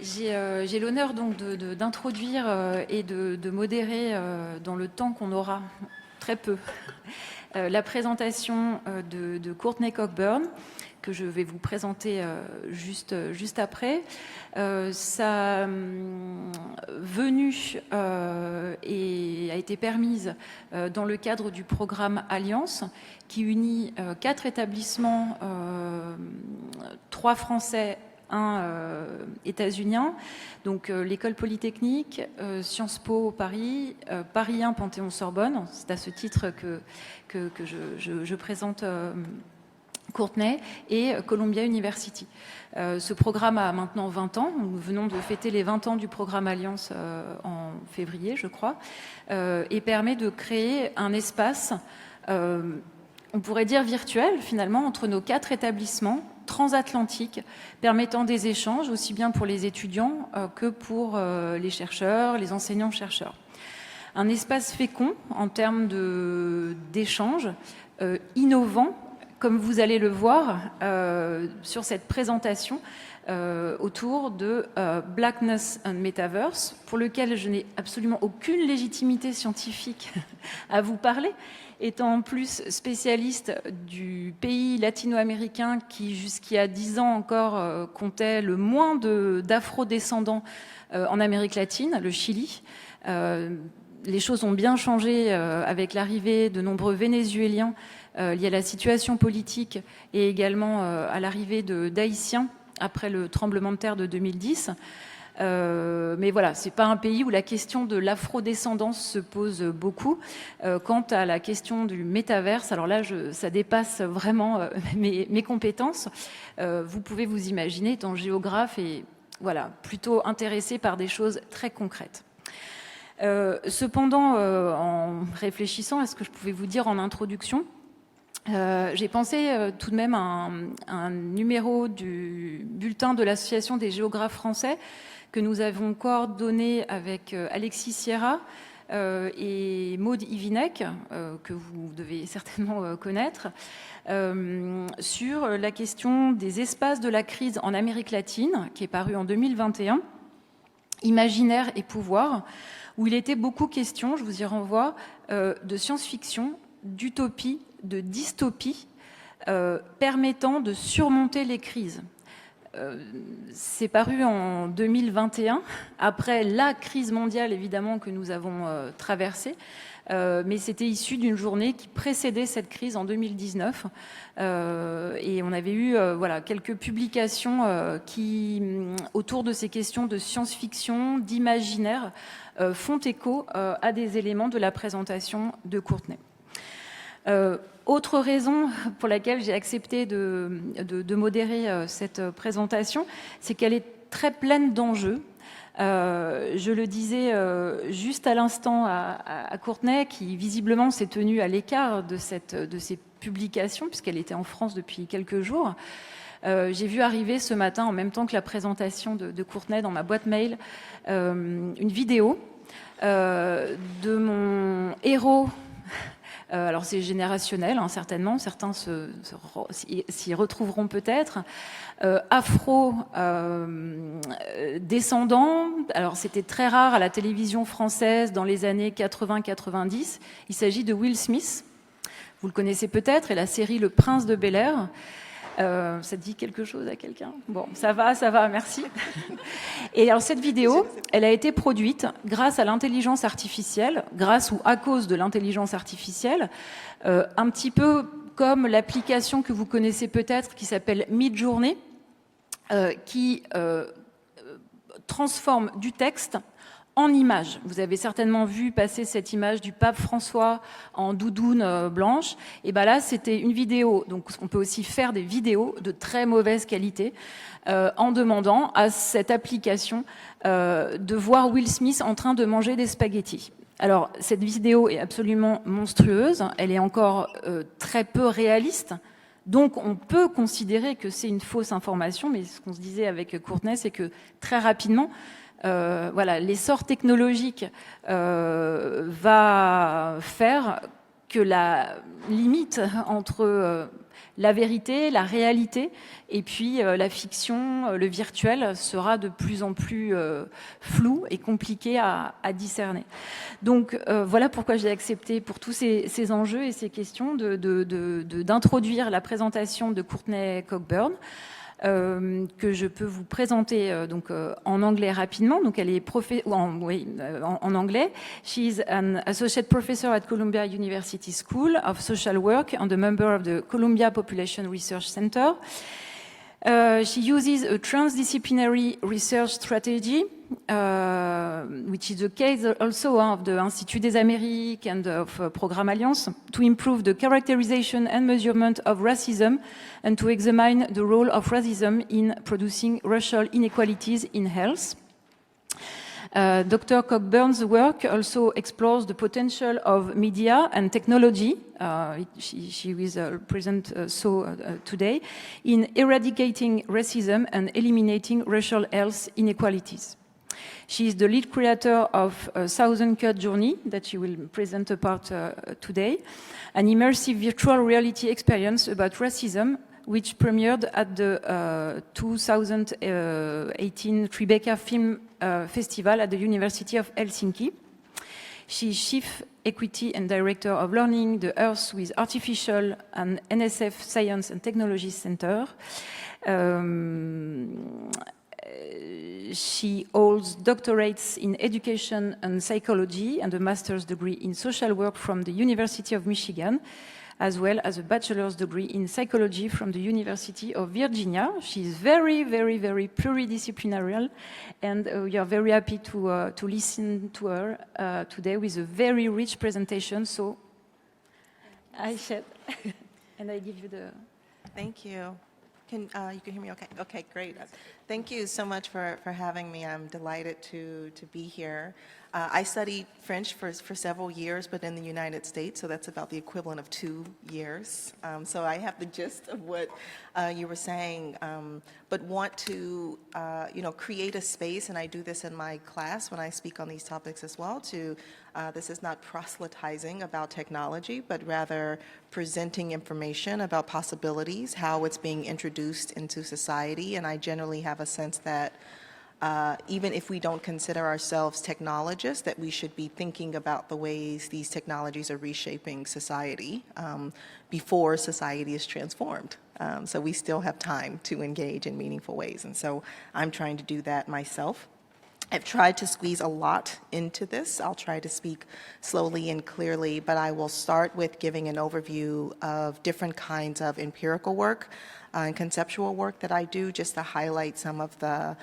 J'ai l'honneur donc d'introduire et de modérer dans le temps qu'on aura, très peu, la présentation de Courtney Cogburn, que je vais vous présenter juste après. Sa venue a été permise dans le cadre du programme Alliance, qui unit 4 établissements, 3 français, un états-unien, donc l'école polytechnique, Sciences Po Paris, Paris 1 Panthéon Sorbonne. C'est à ce titre que je présente Courtney, et Columbia University. Ce programme a maintenant 20 ans. Nous venons de fêter les 20 ans du programme Alliance en février, je crois, et permet de créer un espace, on pourrait dire virtuel finalement, entre nos 4 établissements transatlantiques, permettant des échanges aussi bien pour les étudiants que pour les chercheurs, les enseignants-chercheurs. Un espace fécond en termes d'échanges, innovant, comme vous allez le voir sur cette présentation autour de Blackness and Métavers, pour lequel je n'ai absolument aucune légitimité scientifique à vous parler, étant en plus spécialiste du pays latino-américain qui, jusqu'il y a 10 ans encore, comptait le moins d'afro-descendants en Amérique latine, le Chili. Les choses ont bien changé avec l'arrivée de nombreux Vénézuéliens liés à la situation politique et également à l'arrivée d'Haïtiens après le tremblement de terre de 2010. Mais voilà, c'est pas un pays où la question de l'afrodescendance se pose beaucoup. Quant à la question du métavers, alors là, ça dépasse vraiment mes compétences. Vous pouvez vous imaginer, étant géographe et voilà, plutôt intéressé par des choses très concrètes. Cependant, en réfléchissant à ce que je pouvais vous dire en introduction, j'ai pensé tout de même à un numéro du bulletin de l'Association des géographes français que nous avons coordonné avec Alexis Sierra et Maud Ivinec, que vous devez certainement connaître, sur la question des espaces de la crise en Amérique latine, qui est paru en 2021, Imaginaire et pouvoir, où il était beaucoup question, je vous y renvoie, de science-fiction, d'utopie, de dystopie, permettant de surmonter les crises. C'est paru en 2021, après la crise mondiale évidemment que nous avons traversée, mais c'était issu d'une journée qui précédait cette crise en 2019, et on avait eu voilà, quelques publications qui, autour de ces questions de science-fiction, d'imaginaire, font écho à des éléments de la présentation de Courtney. Autre raison pour laquelle j'ai accepté de modérer cette présentation, c'est qu'elle est très pleine d'enjeux. Je le disais juste à l'instant à Courtney, qui visiblement s'est tenue à l'écart de ces publications, puisqu'elle était en France depuis quelques jours. J'ai vu arriver ce matin, en même temps que la présentation de Courtney, dans ma boîte mail, une vidéo de mon héros. Alors c'est générationnel, hein, certainement, certains s'y retrouveront peut-être. Afro-descendant, alors c'était très rare à la télévision française dans les années 80-90. Il s'agit de Will Smith, vous le connaissez peut-être, et la série Le Prince de Bel-Air. Ça dit quelque chose à quelqu'un? Bon, ça va, merci. Et alors cette vidéo, elle a été produite grâce à l'intelligence artificielle, grâce ou à cause de l'intelligence artificielle, un petit peu comme l'application que vous connaissez peut-être qui s'appelle Midjourney, qui transforme du texte en image. Vous avez certainement vu passer cette image du pape François en doudoune blanche. Et ben là, c'était une vidéo. Donc, on peut aussi faire des vidéos de très mauvaise qualité en demandant à cette application de voir Will Smith en train de manger des spaghettis. Alors, cette vidéo est absolument monstrueuse. Elle est encore très peu réaliste. Donc, on peut considérer que c'est une fausse information. Mais ce qu'on se disait avec Courtney, c'est que très rapidement, voilà, l'essor technologique va faire que la limite entre la vérité, la réalité, et puis la fiction, le virtuel sera de plus en plus flou et compliqué à discerner. Donc voilà pourquoi j'ai accepté pour tous ces enjeux et ces questions d'introduire la présentation de Courtney Cogburn, que je peux vous présenter en anglais rapidement. Donc elle est en anglais. She is an associate professor at Columbia University School of Social Work and a member of the Columbia Population Research Center. She uses a transdisciplinary research strategy, which is the case also of the Institut des Amériques and of Programme Alliance, to improve the characterization and measurement of racism and to examine the role of racism in producing racial inequalities in health. Dr. Cogburn's work also explores the potential of media and technology, she will present today, in eradicating racism and eliminating racial health inequalities. She is the lead creator of Thousand Cut Journey, that she will present a part today, an immersive virtual reality experience about racism, which premiered at the 2018 Tribeca Film Festival at the University of Helsinki. She is Chief Equity and Director of Learning the Earth with Artificial and NSF Science and Technology Center. She holds doctorates in education and psychology and a master's degree in social work from the University of Michigan, as well as a bachelor's degree in psychology from the University of Virginia. She is very, very, very pluridisciplinary, and we are very happy to listen to her today with a very rich presentation. So I said, and I give you the... Thank you. You can hear me okay? Okay, great. Thank you so much for having me. I'm delighted to be here. I studied French for several years, but in the United States, so that's about the equivalent of 2 years. So I have the gist of what you were saying, but want to create a space, and I do this in my class when I speak on these topics as well, this is not proselytizing about technology, but rather presenting information about possibilities, how it's being introduced into society, and I generally have a sense that even if we don't consider ourselves technologists, that we should be thinking about the ways these technologies are reshaping society before society is transformed. So we still have time to engage in meaningful ways, and so I'm trying to do that myself. I've tried to squeeze a lot into this. I'll try to speak slowly and clearly, but I will start with giving an overview of different kinds of empirical work and conceptual work that I do, just to highlight some of the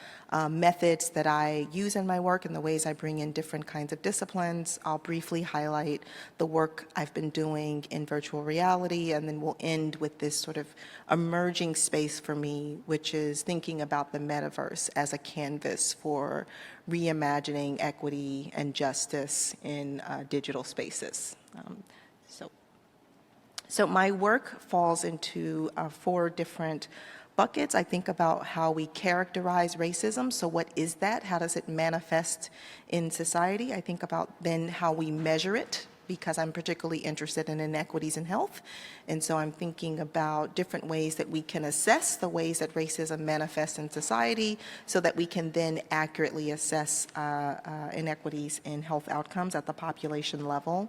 methods that I use in my work and the ways I bring in different kinds of disciplines. I'll briefly highlight the work I've been doing in virtual reality, and then we'll end with this sort of emerging space for me, which is thinking about the metaverse as a canvas for reimagining equity and justice in digital spaces. So my work falls into 4 different buckets. I think about how we characterize racism. So what is that? How does it manifest in society? I think about then how we measure it, because I'm particularly interested in inequities in health. And so I'm thinking about different ways that we can assess the ways that racism manifests in society so that we can then accurately assess inequities in health outcomes at the population level.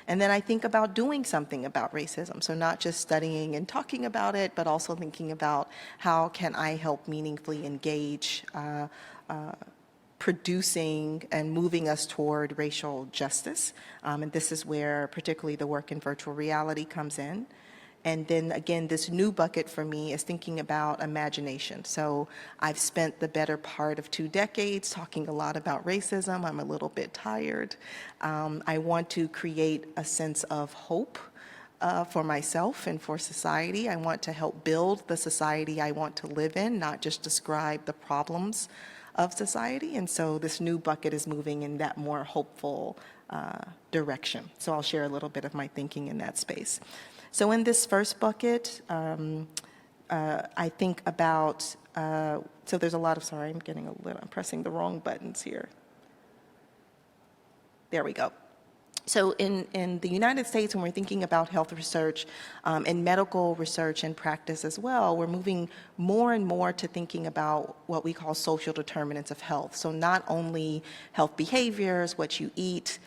And then I think about doing something about racism. So not just studying and talking about it, but also thinking about how can I help meaningfully engage producing and moving us toward racial justice. And this is where particularly the work in virtual reality comes in. And then again, this new bucket for me is thinking about imagination. So I've spent the better part of 2 decades talking a lot about racism. I'm a little bit tired. I want to create a sense of hope for myself and for society. I want to help build the society I want to live in, not just describe the problems of society. And so this new bucket is moving in that more hopeful direction. So I'll share a little bit of my thinking in that space. So in this first bucket, I think about, so there's a lot of, sorry, I'm pressing the wrong buttons here. There we go. So in the United States, when we're thinking about health research and medical research and practice as well, we're moving more and more to thinking about what we call social determinants of health. So not only health behaviors, what you eat,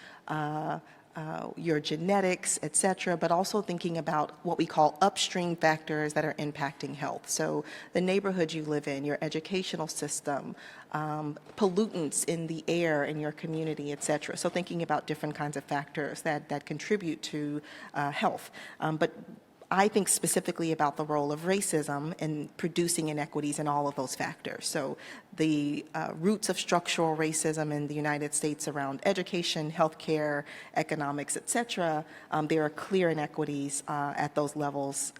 your genetics, et cetera, but also thinking about what we call upstream factors that are impacting health. So the neighborhood you live in, your educational system, pollutants in the air in your community, et cetera. So thinking about different kinds of factors that contribute to health. But I think specifically about the role of racism in producing inequities in all of those factors. So the roots of structural racism in the United States around education, healthcare, economics, et cetera, there are clear inequities at those levels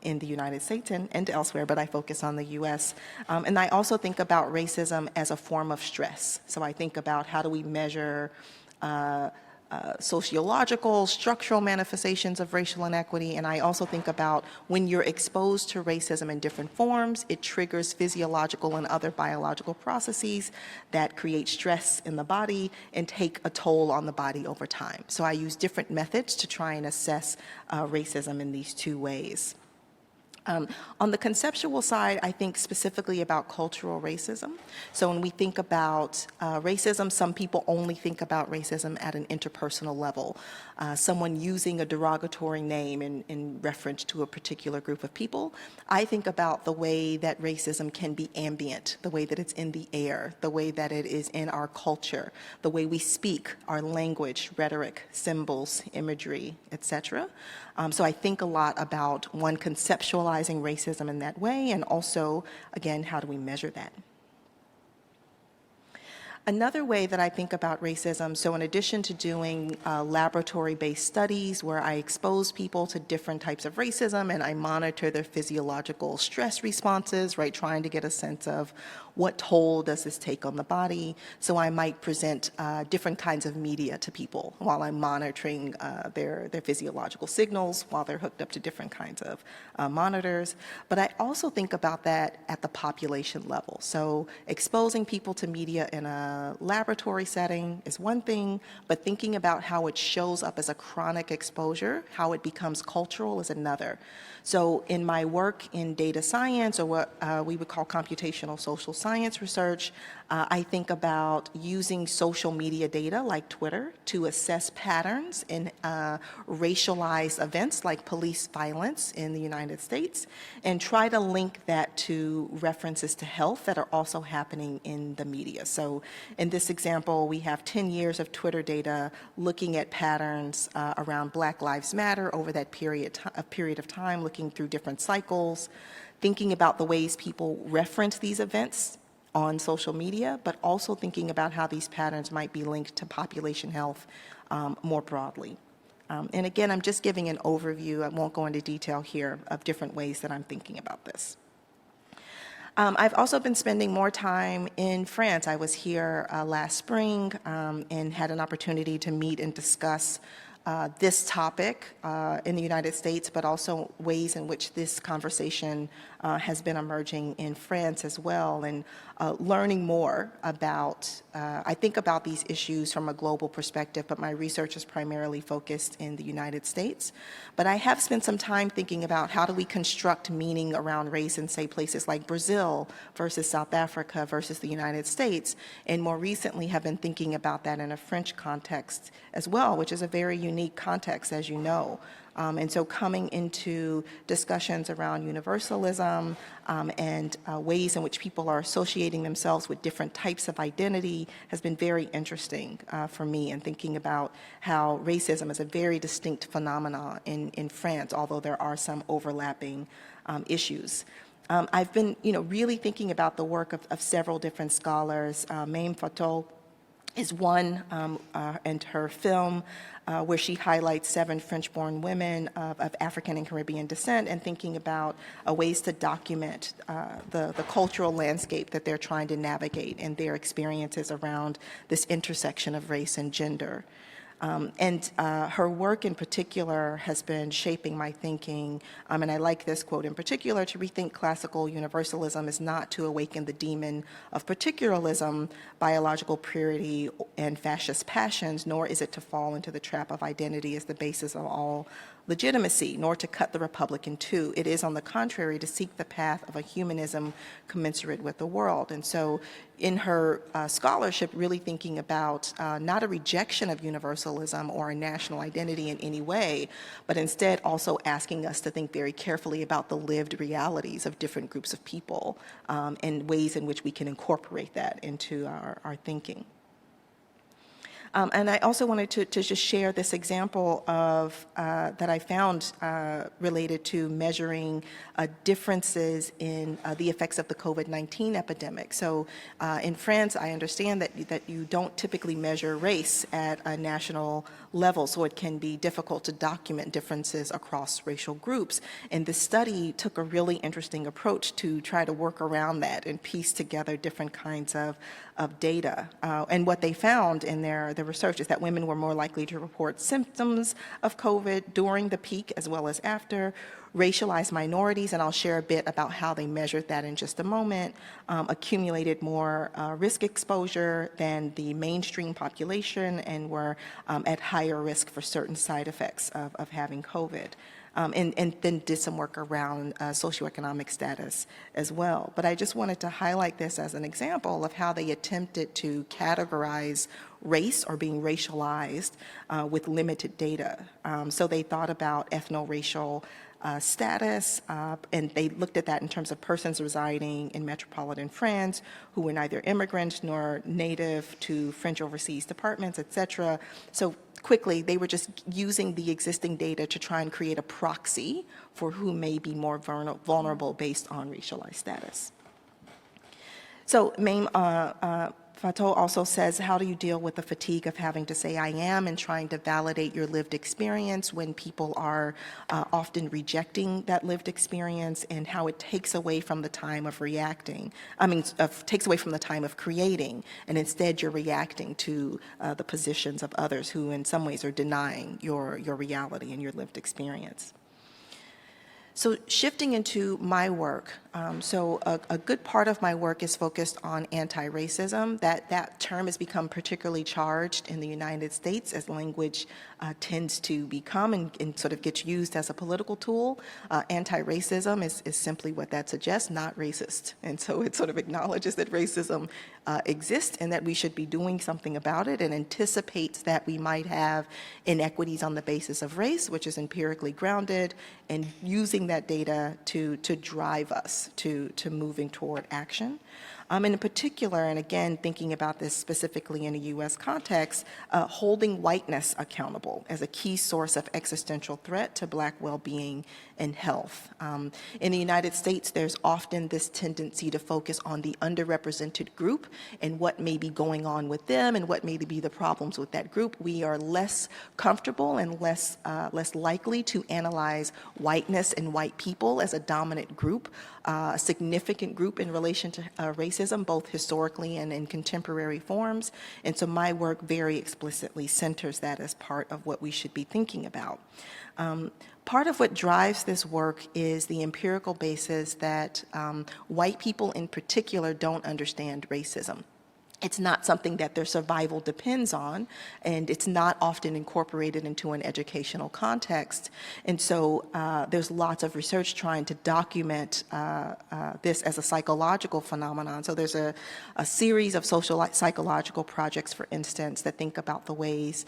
in the United States and elsewhere, but I focus on the U.S. And I also think about racism as a form of stress. So I think about how do we measure sociological, structural manifestations of racial inequity, and I also think about when you're exposed to racism in different forms, it triggers physiological and other biological processes that create stress in the body and take a toll on the body over time. So I use different methods to try and assess racism in these two ways. On the conceptual side, I think specifically about cultural racism. So when we think about racism, some people only think about racism at an interpersonal level. Someone using a derogatory name in reference to a particular group of people. I think about the way that racism can be ambient, the way that it's in the air, the way that it is in our culture, the way we speak, our language, rhetoric, symbols, imagery, etc. So I think a lot about, one, conceptualizing racism in that way, and also, again, how do we measure that? Another way that I think about racism, so in addition to doing laboratory-based studies where I expose people to different types of racism and I monitor their physiological stress responses, right, trying to get a sense of what toll does this take on the body. So I might present different kinds of media to people while I'm monitoring their physiological signals, while they're hooked up to different kinds of monitors. But I also think about that at the population level. So exposing people to media in a laboratory setting is one thing, but thinking about how it shows up as a chronic exposure, how it becomes cultural is another. So in my work in data science, or what we would call computational social science research, I think about using social media data like Twitter to assess patterns in racialized events like police violence in the United States and try to link that to references to health that are also happening in the media. So in this example, we have 10 years of Twitter data looking at patterns around Black Lives Matter over that period of time, looking through different cycles, thinking about the ways people reference these events on social media, but also thinking about how these patterns might be linked to population health more broadly. And again, I'm just giving an overview, I won't go into detail here, of different ways that I'm thinking about this. I've also been spending more time in France. I was here last spring and had an opportunity to meet and discuss this topic in the United States, but also ways in which this conversation has been emerging in France as well, and learning more about, I think about these issues from a global perspective, but my research is primarily focused in the United States. But I have spent some time thinking about how do we construct meaning around race in, say, places like Brazil versus South Africa versus the United States, and more recently have been thinking about that in a French context as well, which is a very unique context, as you know. And so coming into discussions around universalism and ways in which people are associating themselves with different types of identity has been very interesting for me, and thinking about how racism is a very distinct phenomenon in France, although there are some overlapping issues. I've been, really thinking about the work of several different scholars. Mame Fatou is one, and her film where she highlights 7 French-born women of African and Caribbean descent, and thinking about ways to document the cultural landscape that they're trying to navigate and their experiences around this intersection of race and gender. Her work in particular has been shaping my thinking, and I like this quote in particular: to rethink classical universalism is not to awaken the demon of particularism, biological purity, and fascist passions, nor is it to fall into the trap of identity as the basis of all legitimacy, nor to cut the republic in two. It is, on the contrary, to seek the path of a humanism commensurate with the world. And so in her scholarship, really thinking about not a rejection of universalism or a national identity in any way, but instead also asking us to think very carefully about the lived realities of different groups of people and ways in which we can incorporate that into our thinking. And I also wanted to just share this example of that I found related to measuring differences in the effects of the COVID-19 epidemic. So in France, I understand that you don't typically measure race at a national level, so it can be difficult to document differences across racial groups. And this study took a really interesting approach to try to work around that and piece together different kinds of data. And what they found in their research is that women were more likely to report symptoms of COVID during the peak as well as after. Racialized minorities, and I'll share a bit about how they measured that in just a moment, accumulated more risk exposure than the mainstream population and were at higher risk for certain side effects of having COVID. And then did some work around socioeconomic status as well. But I just wanted to highlight this as an example of how they attempted to categorize race or being racialized with limited data. So they thought about ethno-racial status, and they looked at that in terms of persons residing in metropolitan France who were neither immigrants nor native to French overseas departments, et cetera. So quickly, they were just using the existing data to try and create a proxy for who may be more vulnerable based on racialized status. So Mame Fatou also says, how do you deal with the fatigue of having to say I am and trying to validate your lived experience when people are often rejecting that lived experience, and how it takes away from the time of reacting, takes away from the time of creating, and instead you're reacting to the positions of others who in some ways are denying your reality and your lived experience. So shifting into my work, so a good part of my work is focused on anti-racism. That term has become particularly charged in the United States as language tends to become and sort of gets used as a political tool. Anti-racism is simply what that suggests, not racist. And so it sort of acknowledges that racism exists and that we should be doing something about it, and anticipates that we might have inequities on the basis of race, which is empirically grounded, and using that data to drive us to moving toward action. And in particular, and again, thinking about this specifically in a U.S. context, holding whiteness accountable as a key source of existential threat to Black well-being and health. In the United States, there's often this tendency to focus on the underrepresented group and what may be going on with them and what may be the problems with that group. We are less comfortable and less likely to analyze whiteness and white people as a dominant group, a significant group in relation to racism, both historically and in contemporary forms. And so my work very explicitly centers that as part of what we should be thinking about. Part of what drives this work is the empirical basis that white people in particular don't understand racism. It's not something that their survival depends on, and it's not often incorporated into an educational context. And so there's lots of research trying to document this as a psychological phenomenon. So there's a series of psychological projects, for instance, that think about the ways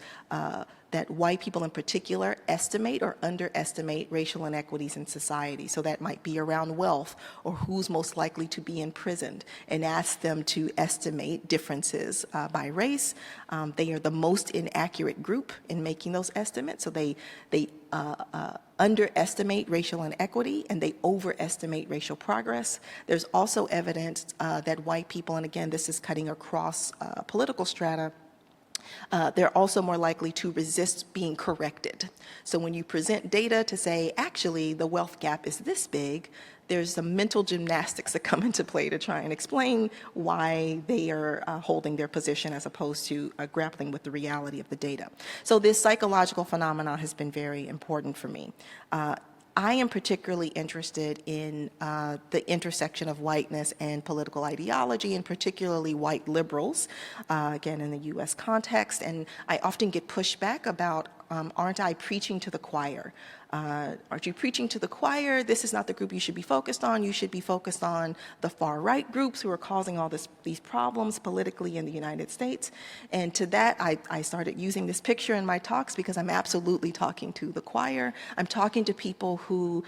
that white people in particular estimate or underestimate racial inequities in society. So that might be around wealth or who's most likely to be imprisoned, and ask them to estimate differences by race. They are the most inaccurate group in making those estimates. So they underestimate racial inequity and they overestimate racial progress. There's also evidence that white people, and again, this is cutting across political strata, they're also more likely to resist being corrected. So when you present data to say, actually, the wealth gap is this big, there's some mental gymnastics that come into play to try and explain why they are holding their position as opposed to grappling with the reality of the data. So this psychological phenomenon has been very important for me. I am particularly interested in the intersection of whiteness and political ideology, and particularly white liberals, again, in the U.S. context. And I often get pushback about, aren't I preaching to the choir? Aren't you preaching to the choir? This is not the group you should be focused on. You should be focused on the far-right groups who are causing all these problems politically in the United States. And to that, I started using this picture in my talks because I'm absolutely talking to the choir. I'm talking to people who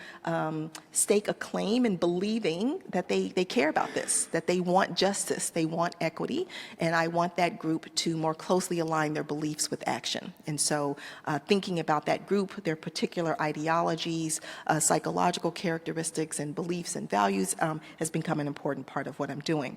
stake a claim in believing that they care about this, that they want justice, they want equity, and I want that group to more closely align their beliefs with action. And so thinking about that group, their particular ideologies, psychological characteristics and beliefs and values has become an important part of what I'm doing.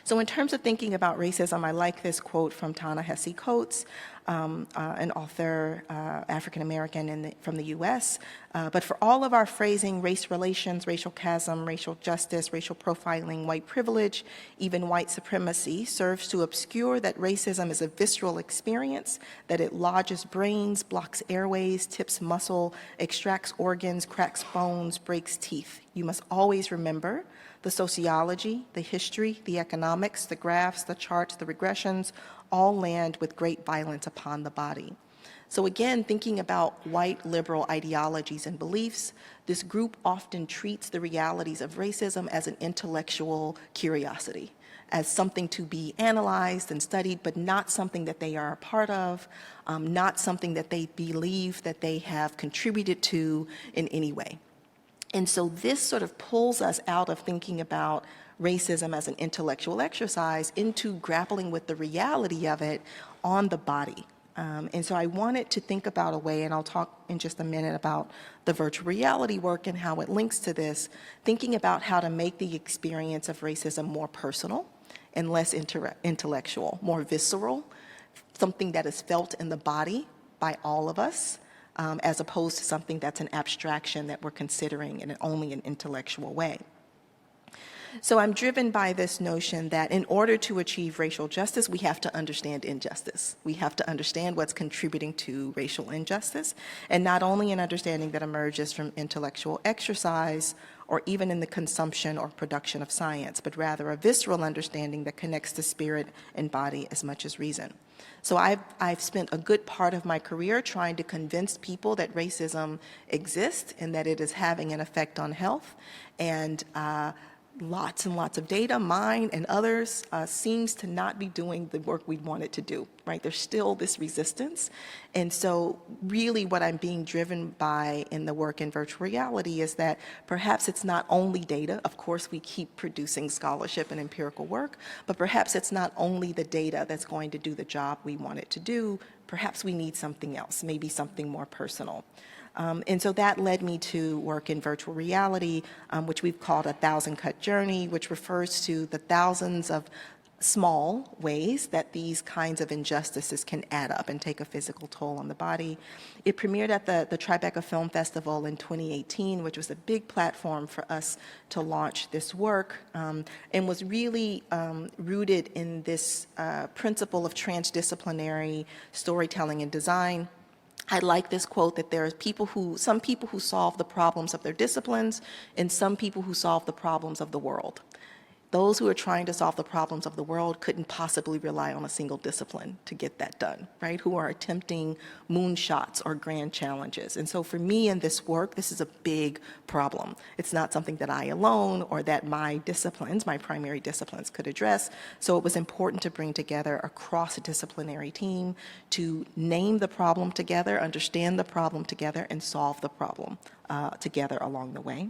So in terms of thinking about racism, I like this quote from Ta-Nehisi Coates, an author, African-American from the U.S. But for all of our phrasing, race relations, racial chasm, racial justice, racial profiling, white privilege, even white supremacy, serves to obscure that racism is a visceral experience, that it lodges brains, blocks airways, tips muscle, extracts organs, cracks bones, breaks teeth. You must always remember the sociology, the history, the economics, the graphs, the charts, the regressions, all land with great violence upon the body. So again, thinking about white liberal ideologies and beliefs, this group often treats the realities of racism as an intellectual curiosity, as something to be analyzed and studied, but not something that they are a part of, not something that they believe that they have contributed to in any way. And so this sort of pulls us out of thinking about racism as an intellectual exercise into grappling with the reality of it on the body. And so I wanted to think about a way, and I'll talk in just a minute about the virtual reality work and how it links to this, thinking about how to make the experience of racism more personal and less intellectual, more visceral, something that is felt in the body by all of us, as opposed to something that's an abstraction that we're considering in only an intellectual way. So I'm driven by this notion that in order to achieve racial justice, we have to understand injustice. We have to understand what's contributing to racial injustice, and not only an understanding that emerges from intellectual exercise or even in the consumption or production of science, but rather a visceral understanding that connects to spirit and body as much as reason. So I've spent a good part of my career trying to convince people that racism exists and that it is having an effect on health. And lots and lots of data, mine and others, seems to not be doing the work we want it to do, right? There's still this resistance. And so really what I'm being driven by in the work in virtual reality is that perhaps it's not only data. Of course, we keep producing scholarship and empirical work, but perhaps it's not only the data that's going to do the job we want it to do. Perhaps we need something else, maybe something more personal. And so that led me to work in virtual reality, which we've called a 1,000-cut journey, which refers to the thousands of small ways that these kinds of injustices can add up and take a physical toll on the body. It premiered at the Tribeca Film Festival in 2018, which was a big platform for us to launch this work, and was really rooted in this principle of transdisciplinary storytelling and design. I like this quote that there are some people who solve the problems of their disciplines and some people who solve the problems of the world. Those who are trying to solve the problems of the world couldn't possibly rely on a single discipline to get that done, right? Who are attempting moonshots or grand challenges. And so for me in this work, this is a big problem. It's not something that I alone or that my disciplines, my primary disciplines, could address. So it was important to bring together a cross-disciplinary team to name the problem together, understand the problem together, and solve the problem together along the way.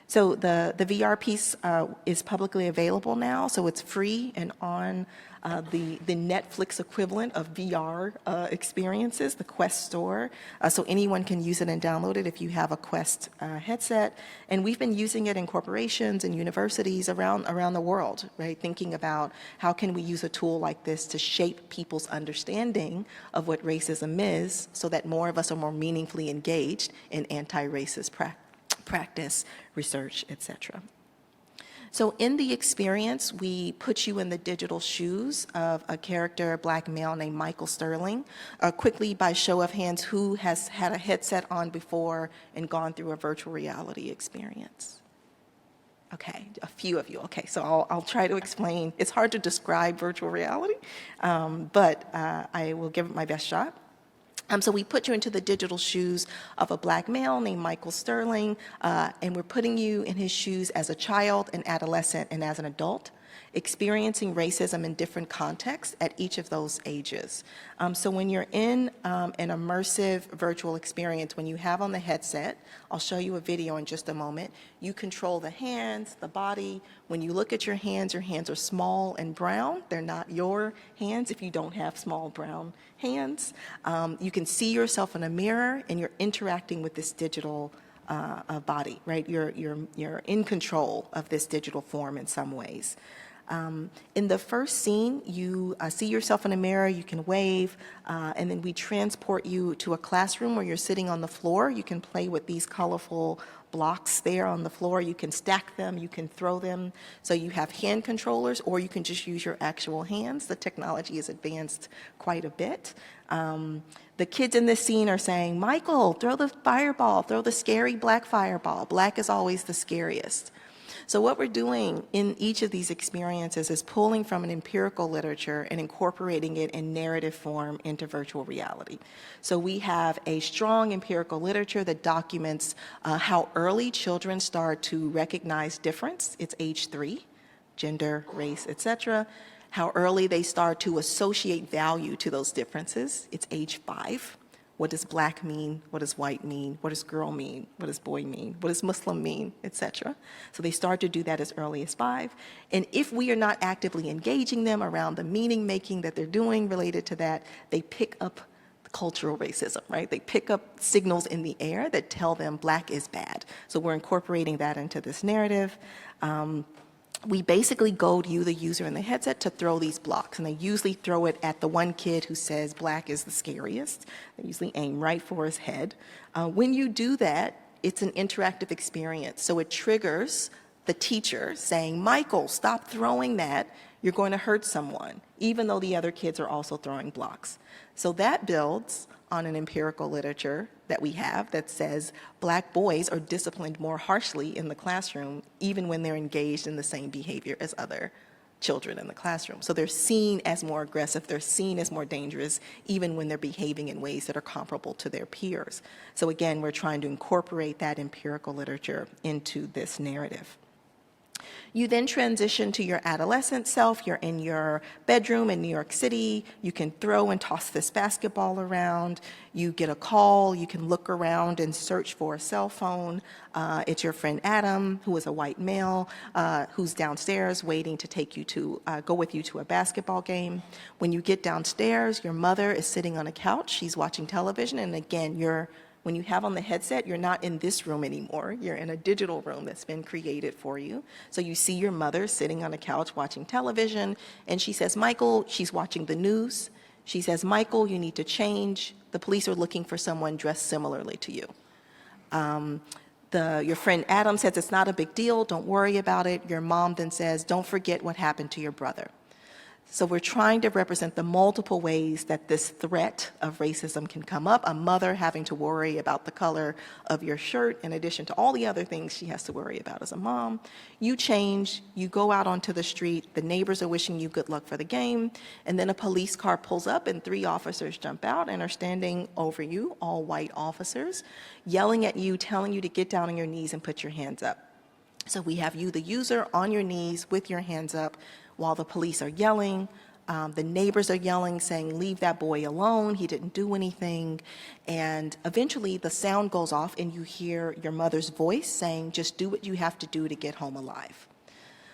So the VR piece is publicly available now, so it's free and on the Netflix equivalent of VR experiences, the Quest store. So anyone can use it and download it if you have a Quest headset. And we've been using it in corporations and universities around the world, right? Thinking about how can we use a tool like this to shape people's understanding of what racism is so that more of us are more meaningfully engaged in anti-racist practice, research, etc. So in the experience, we put you in the digital shoes of a character, a black male named Michael Sterling. Quickly, by show of hands, who has had a headset on before and gone through a virtual reality experience? Okay, a few of you. Okay, so I'll try to explain. It's hard to describe virtual reality, but I will give it my best shot. So we put you into the digital shoes of a black male named Michael Sterling, and we're putting you in his shoes as a child, an adolescent, and as an adult, experiencing racism in different contexts at each of those ages. So when you're in an immersive virtual experience, when you have on the headset, I'll show you a video in just a moment, you control the hands, the body. When you look at your hands are small and brown. They're not your hands if you don't have small brown hands. You can see yourself in a mirror, and you're interacting with this digital body, right? You're in control of this digital form in some ways. In the first scene, you see yourself in a mirror, you can wave, and then we transport you to a classroom where you're sitting on the floor. You can play with these colorful blocks there on the floor. You can stack them, you can throw them. So you have hand controllers, or you can just use your actual hands. The technology has advanced quite a bit. The kids in this scene are saying, Michael, throw the fireball, throw the scary black fireball. Black is always the scariest. So what we're doing in each of these experiences is pulling from an empirical literature and incorporating it in narrative form into virtual reality. So we have a strong empirical literature that documents how early children start to recognize difference. It's age 3, gender, race, etc. How early they start to associate value to those differences. It's age 5. What does black mean? What does white mean? What does girl mean? What does boy mean? What does Muslim mean? Etc. So they start to do that as early as 5. And if we are not actively engaging them around the meaning making that they're doing related to that, they pick up cultural racism, right? They pick up signals in the air that tell them black is bad. So we're incorporating that into this narrative. We basically goad you, the user in the headset, to throw these blocks. And they usually throw it at the one kid who says black is the scariest. They usually aim right for his head. When you do that, it's an interactive experience. So it triggers the teacher saying, Michael, stop throwing that. You're going to hurt someone, even though the other kids are also throwing blocks. So that builds on an empirical literature that we have that says black boys are disciplined more harshly in the classroom, even when they're engaged in the same behavior as other children in the classroom. So they're seen as more aggressive, they're seen as more dangerous, even when they're behaving in ways that are comparable to their peers. So again, we're trying to incorporate that empirical literature into this narrative. You then transition to your adolescent self. You're in your bedroom in New York City. You can throw and toss this basketball around. You get a call. You can look around and search for a cell phone. It's your friend Adam, who is a white male, who's downstairs waiting to take you to go with you to a basketball game. When you get downstairs, your mother is sitting on a couch. She's watching television, and again, when you have on the headset, you're not in this room anymore. You're in a digital room that's been created for you. So you see your mother sitting on a couch watching television, and she says, Michael, she's watching the news. She says, Michael, you need to change. The police are looking for someone dressed similarly to you. Your friend Adam says, it's not a big deal. Don't worry about it. Your mom then says, don't forget what happened to your brother. So we're trying to represent the multiple ways that this threat of racism can come up. A mother having to worry about the color of your shirt in addition to all the other things she has to worry about as a mom. You change, you go out onto the street, the neighbors are wishing you good luck for the game, and then a police car pulls up and 3 officers jump out and are standing over you, all white officers, yelling at you, telling you to get down on your knees and put your hands up. So we have you, the user, on your knees with your hands up, while the police are yelling. The neighbors are yelling, saying, leave that boy alone, he didn't do anything. And eventually the sound goes off and you hear your mother's voice saying, just do what you have to do to get home alive.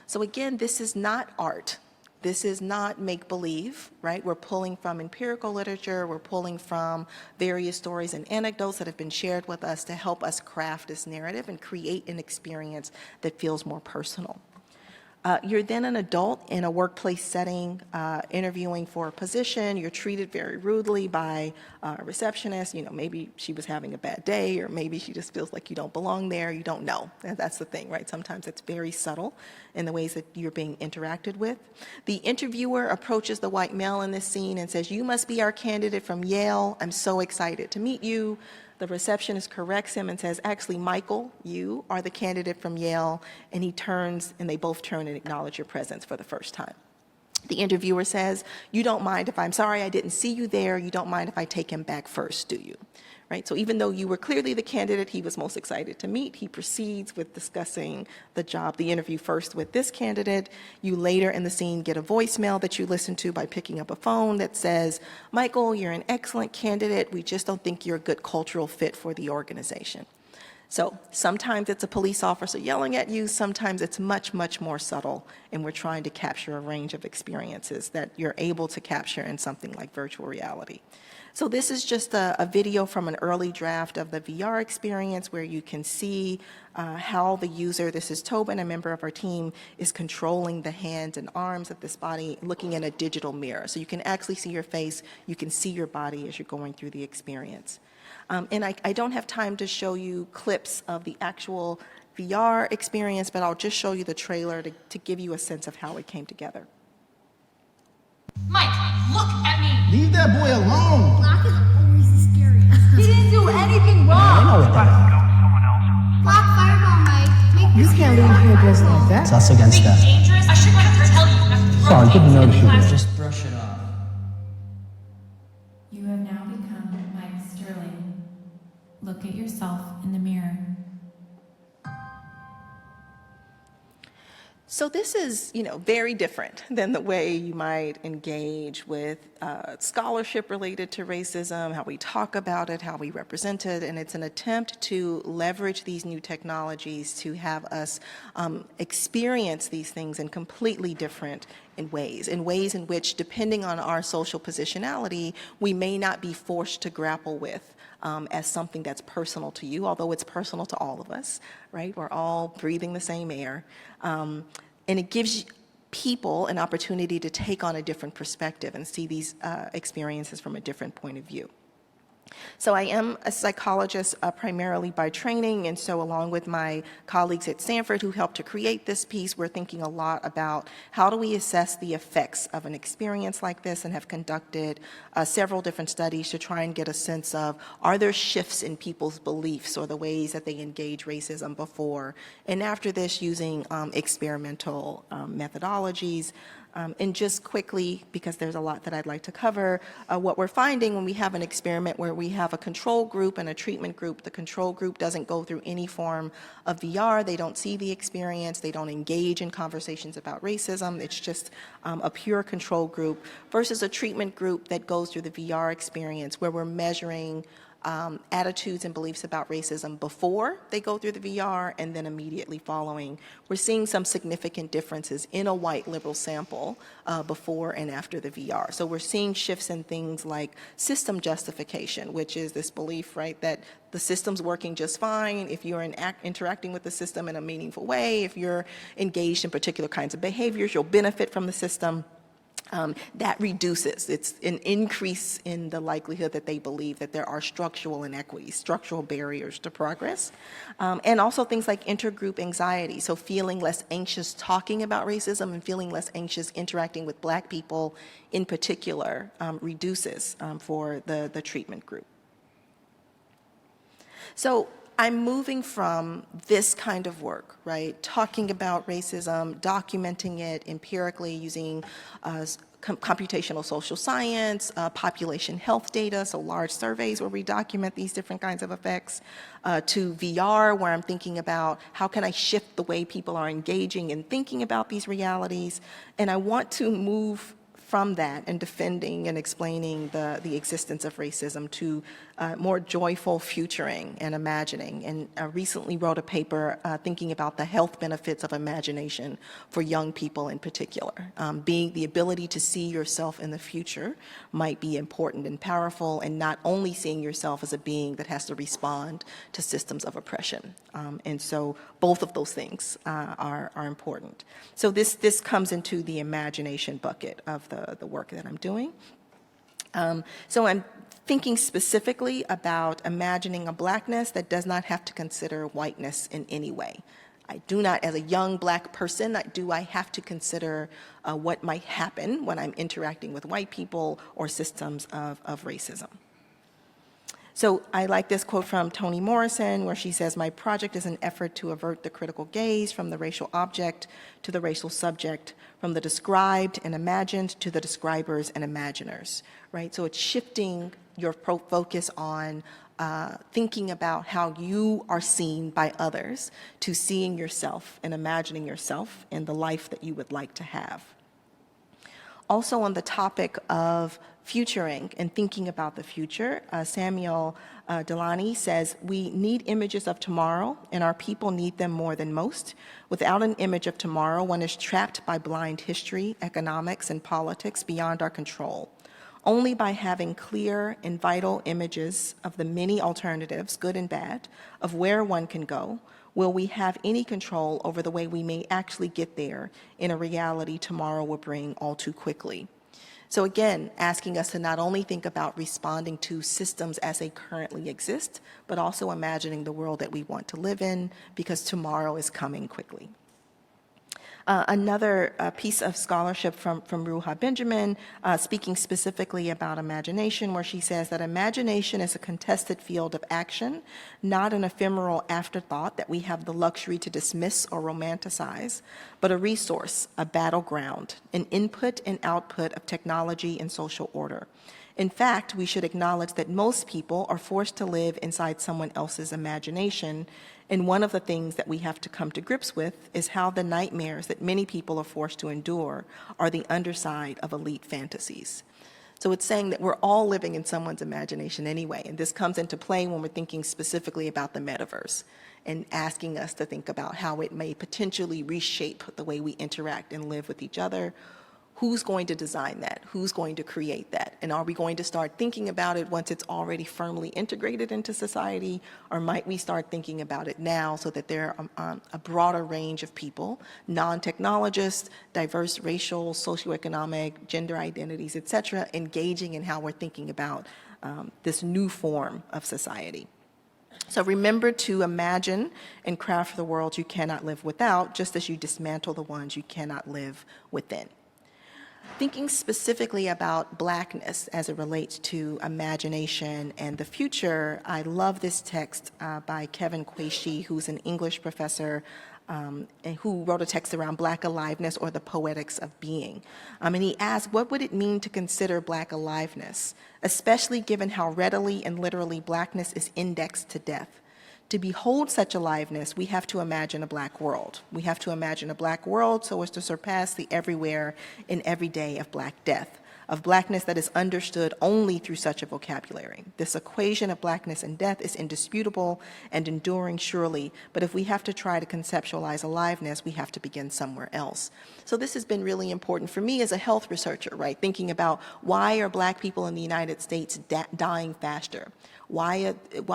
So again, this is not art. This is not make-believe, right? We're pulling from empirical literature, we're pulling from various stories and anecdotes that have been shared with us to help us craft this narrative and create an experience that feels more personal. You're then an adult in a workplace setting, interviewing for a position. You're treated very rudely by a receptionist. You know, maybe she was having a bad day, or maybe she just feels like you don't belong there. You don't know. That's the thing, right? Sometimes it's very subtle in the ways that you're being interacted with. The interviewer approaches the white male in this scene and says, "You must be our candidate from Yale. I'm so excited to meet you." The receptionist corrects him and says, "Actually, Michael, you are the candidate from Yale." And he turns, and they both turn and acknowledge your presence for the first time. The interviewer says, "You don't mind if I'm sorry I didn't see you there. You don't mind if I take him back first, do you?" Right? So even though you were clearly the candidate he was most excited to meet, he proceeds with discussing the job, the interview first with this candidate. You later in the scene get a voicemail that you listen to by picking up a phone that says, "Michael, you're an excellent candidate. We just don't think you're a good cultural fit for the organization." So sometimes it's a police officer yelling at you, sometimes it's much, much more subtle, and we're trying to capture a range of experiences that you're able to capture in something like virtual reality. So this is just a video from an early draft of the VR experience where you can see how the user, this is Tobin, a member of our team, is controlling the hands and arms of this body, looking in a digital mirror. So you can actually see your face, you can see your body as you're going through the experience. And I don't have time to show you clips of the actual VR experience, but I'll just show you the trailer to give you a sense of how it came together. Mike, look at me! Leave that boy alone! Black is always the scariest. He didn't do anything wrong! I know what that is. Black fireball, Mike. Make You this can't leave here dressed like It's that. us against them. Dangerous? I should have to tell you not to throw Sorry, good to things notice in you. class. Just brush it off. You have now become Mike Sterling. Look at yourself in the mirror. So this is, very different than the way you might engage with scholarship related to racism, how we talk about it, how we represent it, and it's an attempt to leverage these new technologies to have us experience these things in completely different ways in which, depending on our social positionality, we may not be forced to grapple with as something that's personal to you, although it's personal to all of us, right? We're all breathing the same air. And it gives people an opportunity to take on a different perspective and see these experiences from a different point of view. So I am a psychologist primarily by training, and so along with my colleagues at Stanford who helped to create this piece, we're thinking a lot about how do we assess the effects of an experience like this, and have conducted several different studies to try and get a sense of, are there shifts in people's beliefs or the ways that they engage racism before and after this, using experimental methodologies. And just quickly, because there's a lot that I'd like to cover, what we're finding when we have an experiment where we have a control group and a treatment group, the control group doesn't go through any form of VR, they don't see the experience, they don't engage in conversations about racism, it's just a pure control group, versus a treatment group that goes through the VR experience where we're measuring attitudes and beliefs about racism before they go through the VR and then immediately following. We're seeing some significant differences in a white liberal sample before and after the VR. So we're seeing shifts in things like system justification, which is this belief, right, that the system's working just fine if you're interacting with the system in a meaningful way, if you're engaged in particular kinds of behaviors, you'll benefit from the system. That reduces. It's an increase in the likelihood that they believe that there are structural inequities, structural barriers to progress, and also things like intergroup anxiety. So feeling less anxious talking about racism and feeling less anxious interacting with Black people in particular reduces for the treatment group. So I'm moving from this kind of work, right, talking about racism, documenting it empirically using computational social science, population health data, so large surveys where we document these different kinds of effects, to VR, where I'm thinking about how can I shift the way people are engaging and thinking about these realities. And I want to move from that and defending and explaining the existence of racism to more joyful futuring and imagining. And I recently wrote a paper thinking about the health benefits of imagination for young people in particular. Being the ability to see yourself in the future might be important and powerful, and not only seeing yourself as a being that has to respond to systems of oppression. And so both of those things are important. So this comes into the imagination bucket of the work that I'm doing. So I'm thinking specifically about imagining a blackness that does not have to consider whiteness in any way. I do not, as a young black person, I have to consider what might happen when I'm interacting with white people or systems of racism. So I like this quote from Toni Morrison, where she says, "My project is an effort to avert the critical gaze from the racial object to the racial subject, from the described and imagined to the describers and imaginers," right? So it's shifting your focus on thinking about how you are seen by others to seeing yourself and imagining yourself in the life that you would like to have. Also on the topic of futuring and thinking about the future, Samuel Delany says, "We need images of tomorrow, and our people need them more than most. Without an image of tomorrow, one is trapped by blind history, economics, and politics beyond our control. Only by having clear and vital images of the many alternatives, good and bad, of where one can go, will we have any control over the way we may actually get there in a reality tomorrow will bring all too quickly." So again, asking us to not only think about responding to systems as they currently exist, but also imagining the world that we want to live in, because tomorrow is coming quickly. Another piece of scholarship from Ruha Benjamin, speaking specifically about imagination, where she says that imagination is a contested field of action, not an ephemeral afterthought that we have the luxury to dismiss or romanticize, but a resource, a battleground, an input and output of technology and social order. In fact, we should acknowledge that most people are forced to live inside someone else's imagination, and one of the things that we have to come to grips with is how the nightmares that many people are forced to endure are the underside of elite fantasies. So it's saying that we're all living in someone's imagination anyway, and this comes into play when we're thinking specifically about the metaverse and asking us to think about how it may potentially reshape the way we interact and live with each other. Who's going to design that? Who's going to create that? And are we going to start thinking about it once it's already firmly integrated into society? Or might we start thinking about it now so that there are a broader range of people, non-technologists, diverse racial, socioeconomic, gender identities, et cetera, engaging in how we're thinking about this new form of society? So remember to imagine and craft the world you cannot live without, just as you dismantle the ones you cannot live within. Thinking specifically about blackness as it relates to imagination and the future, I love this text by Kevin Quashie, who's an English professor and who wrote a text around Black aliveness, or the poetics of being. And he asked, what would it mean to consider Black aliveness, especially given how readily and literally blackness is indexed to death? To behold such aliveness, we have to imagine a Black world. We have to imagine a Black world so as to surpass the everywhere and everyday of Black death, of Blackness that is understood only through such a vocabulary. This equation of Blackness and death is indisputable and enduring surely, but if we have to try to conceptualize aliveness, we have to begin somewhere else. So this has been really important for me as a health researcher, right? Thinking about why are Black people in the United States dying faster? Why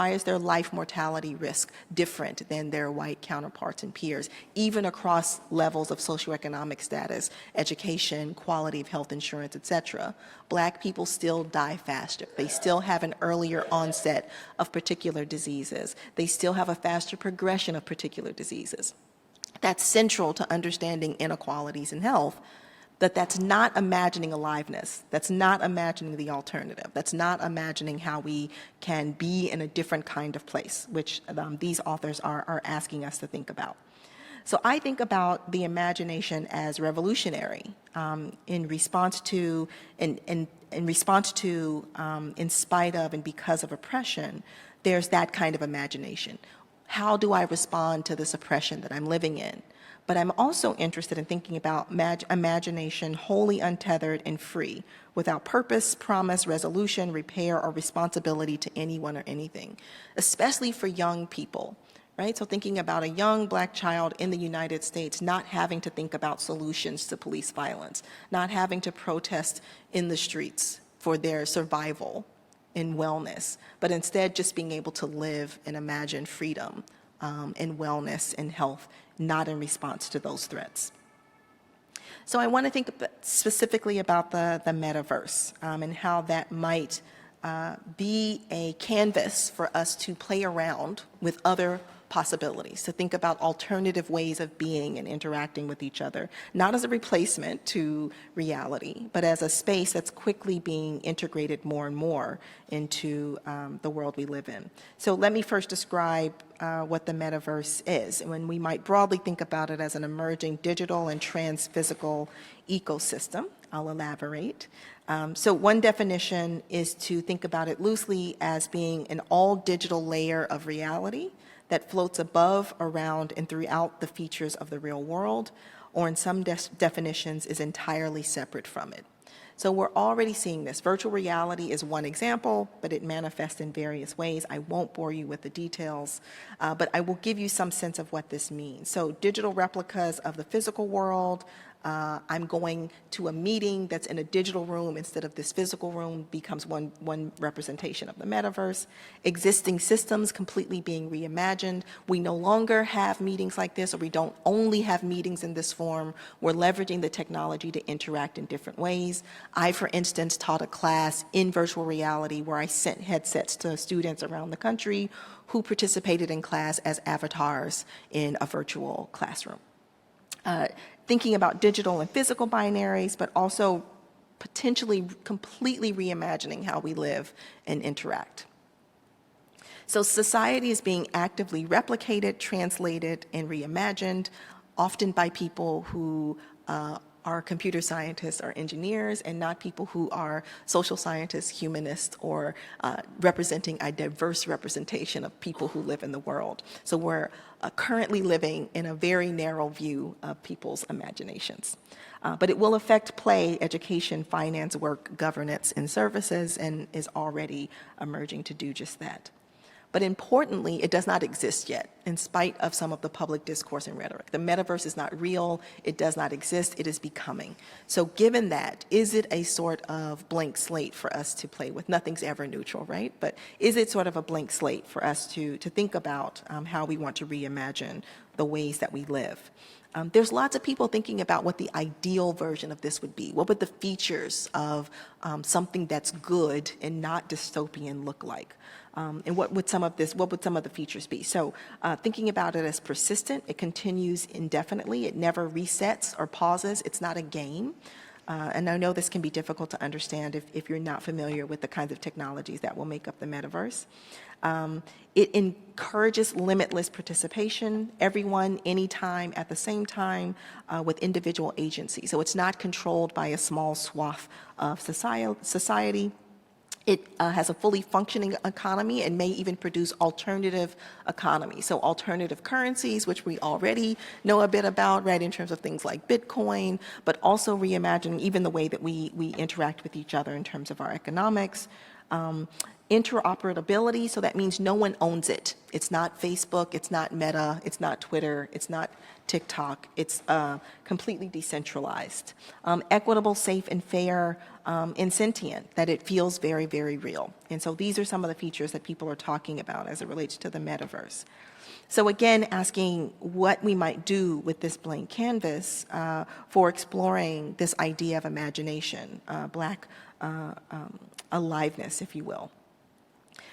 is their life mortality risk different than their white counterparts and peers, even across levels of socioeconomic status, education, quality of health insurance, et cetera? Black people still die faster. They still have an earlier onset of particular diseases. They still have a faster progression of particular diseases. That's central to understanding inequalities in health. That's not imagining aliveness. That's not imagining the alternative. That's not imagining how we can be in a different kind of place, which these authors are asking us to think about. So I think about the imagination as revolutionary in response to, in spite of, and because of oppression. There's that kind of imagination. How do I respond to this oppression that I'm living in? but I'm also interested in thinking about imagination wholly untethered and free, without purpose, promise, resolution, repair, or responsibility to anyone or anything, especially for young people. Right? So thinking about a young black child in the United States not having to think about solutions to police violence, not having to protest in the streets for their survival and wellness, but instead just being able to live and imagine freedom and wellness and health, not in response to those threats. So I want to think specifically about the metaverse and how that might be a canvas for us to play around with other possibilities, to think about alternative ways of being and interacting with each other, not as a replacement to reality, but as a space that's quickly being integrated more and more into the world we live in. So let me first describe what the metaverse is, and when we might broadly think about it as an emerging digital and trans-physical ecosystem. I'll elaborate. So one definition is to think about it loosely as being an all-digital layer of reality that floats above, around, and throughout the features of the real world, or in some definitions is entirely separate from it. So we're already seeing this. Virtual reality is one example, but it manifests in various ways. I won't bore you with the details, but I will give you some sense of what this means. So digital replicas of the physical world. I'm going to a meeting that's in a digital room instead of this physical room becomes one representation of the metaverse. Existing systems completely being reimagined. We no longer have meetings like this, or we don't only have meetings in this form. We're leveraging the technology to interact in different ways. I, for instance, taught a class in virtual reality where I sent headsets to students around the country who participated in class as avatars in a virtual classroom. Thinking about digital and physical binaries, but also potentially completely reimagining how we live and interact. So society is being actively replicated, translated, and reimagined, often by people who are computer scientists or engineers, and not people who are social scientists, humanists, or representing a diverse representation of people who live in the world. So we're currently living in a very narrow view of people's imaginations. But it will affect play, education, finance, work, governance, and services, and is already emerging to do just that. But importantly, it does not exist yet, in spite of some of the public discourse and rhetoric. The metaverse is not real, it does not exist, it is becoming. So given that, is it a sort of blank slate for us to play with? Nothing's ever neutral, right? But is it sort of a blank slate for us to think about how we want to reimagine the ways that we live? There's lots of people thinking about what the ideal version of this would be. What would the features of something that's good and not dystopian look like? And what would some of the features be? So thinking about it as persistent, it continues indefinitely, it never resets or pauses, it's not a game. And I know this can be difficult to understand if you're not familiar with the kinds of technologies that will make up the metaverse. It encourages limitless participation, everyone, anytime, at the same time, with individual agency. So it's not controlled by a small swath of society. It has a fully functioning economy and may even produce alternative economies. So alternative currencies, which we already know a bit about, right, in terms of things like Bitcoin, but also reimagining even the way that we interact with each other in terms of our economics. Interoperability, so that means no one owns it. It's not Facebook, it's not Meta, it's not Twitter, it's not TikTok. It's completely decentralized. Equitable, safe, and fair, and sentient, that it feels very, very real. And so these are some of the features that people are talking about as it relates to the metaverse. So again, asking what we might do with this blank canvas for exploring this idea of imagination, Black aliveness, if you will.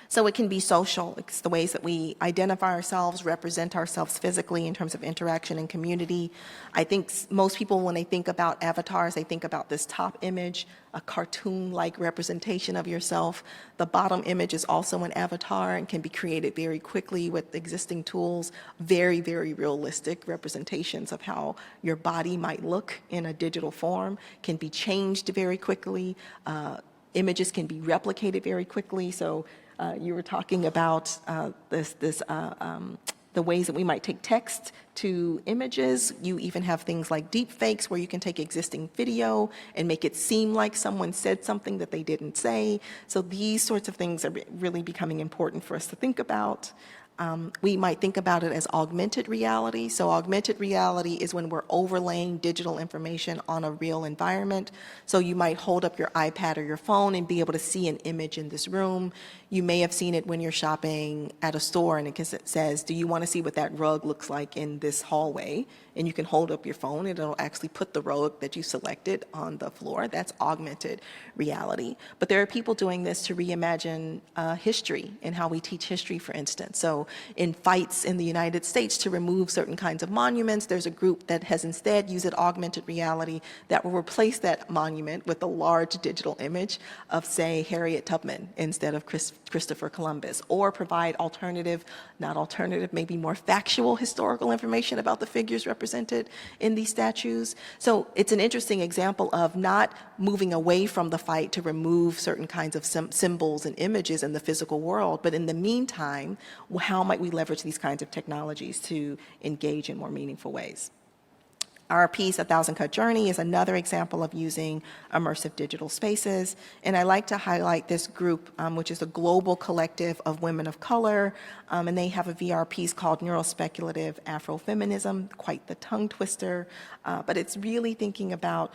So it can be social. It's the ways that we identify ourselves, represent ourselves physically in terms of interaction and community. I think most people, when they think about avatars, they think about this top image, a cartoon-like representation of yourself. The bottom image is also an avatar and can be created very quickly with existing tools. Very, very realistic representations of how your body might look in a digital form, can be changed very quickly. Images can be replicated very quickly. So you were talking about this the ways that we might take text to images. You even have things like deep fakes where you can take existing video and make it seem like someone said something that they didn't say. So these sorts of things are really becoming important for us to think about. We might think about it as augmented reality. So augmented reality is when we're overlaying digital information on a real environment. So you might hold up your iPad or your phone and be able to see an image in this room. You may have seen it when you're shopping at a store and it says, do you want to see what that rug looks like in this hallway? And you can hold up your phone and it'll actually put the rug that you selected on the floor. That's augmented reality. But there are people doing this to reimagine history and how we teach history, for instance. So in fights in the United States to remove certain kinds of monuments, there's a group that has instead used augmented reality that will replace that monument with a large digital image of, say, Harriet Tubman instead of Christopher Columbus, or provide maybe more factual historical information about the figures represented in these statues. So it's an interesting example of not moving away from the fight to remove certain kinds of symbols and images in the physical world, but in the meantime, how might we leverage these kinds of technologies to engage in more meaningful ways? Our piece, A Thousand Cut Journey, is another example of using immersive digital spaces. And I like to highlight this group, which is a global collective of women of color. And they have a VR piece called Neurospeculative Afrofeminism, quite the tongue twister. But it's really thinking about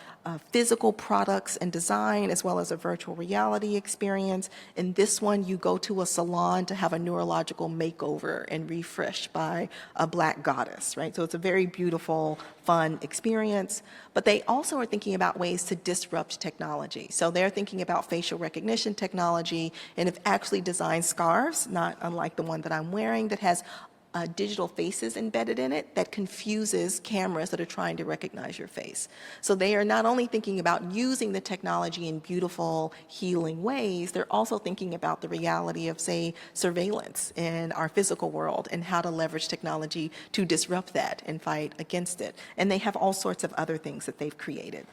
physical products and design, as well as a virtual reality experience. In this one, you go to a salon to have a neurological makeover and refresh by a Black goddess, right? So it's a very beautiful, fun experience, but they also are thinking about ways to disrupt technology. So they're thinking about facial recognition technology and have actually designed scarves, not unlike the one that I'm wearing, that has digital faces embedded in it that confuses cameras that are trying to recognize your face. So they are not only thinking about using the technology in beautiful, healing ways, they're also thinking about the reality of, say, surveillance in our physical world and how to leverage technology to disrupt that and fight against it. And they have all sorts of other things that they've created.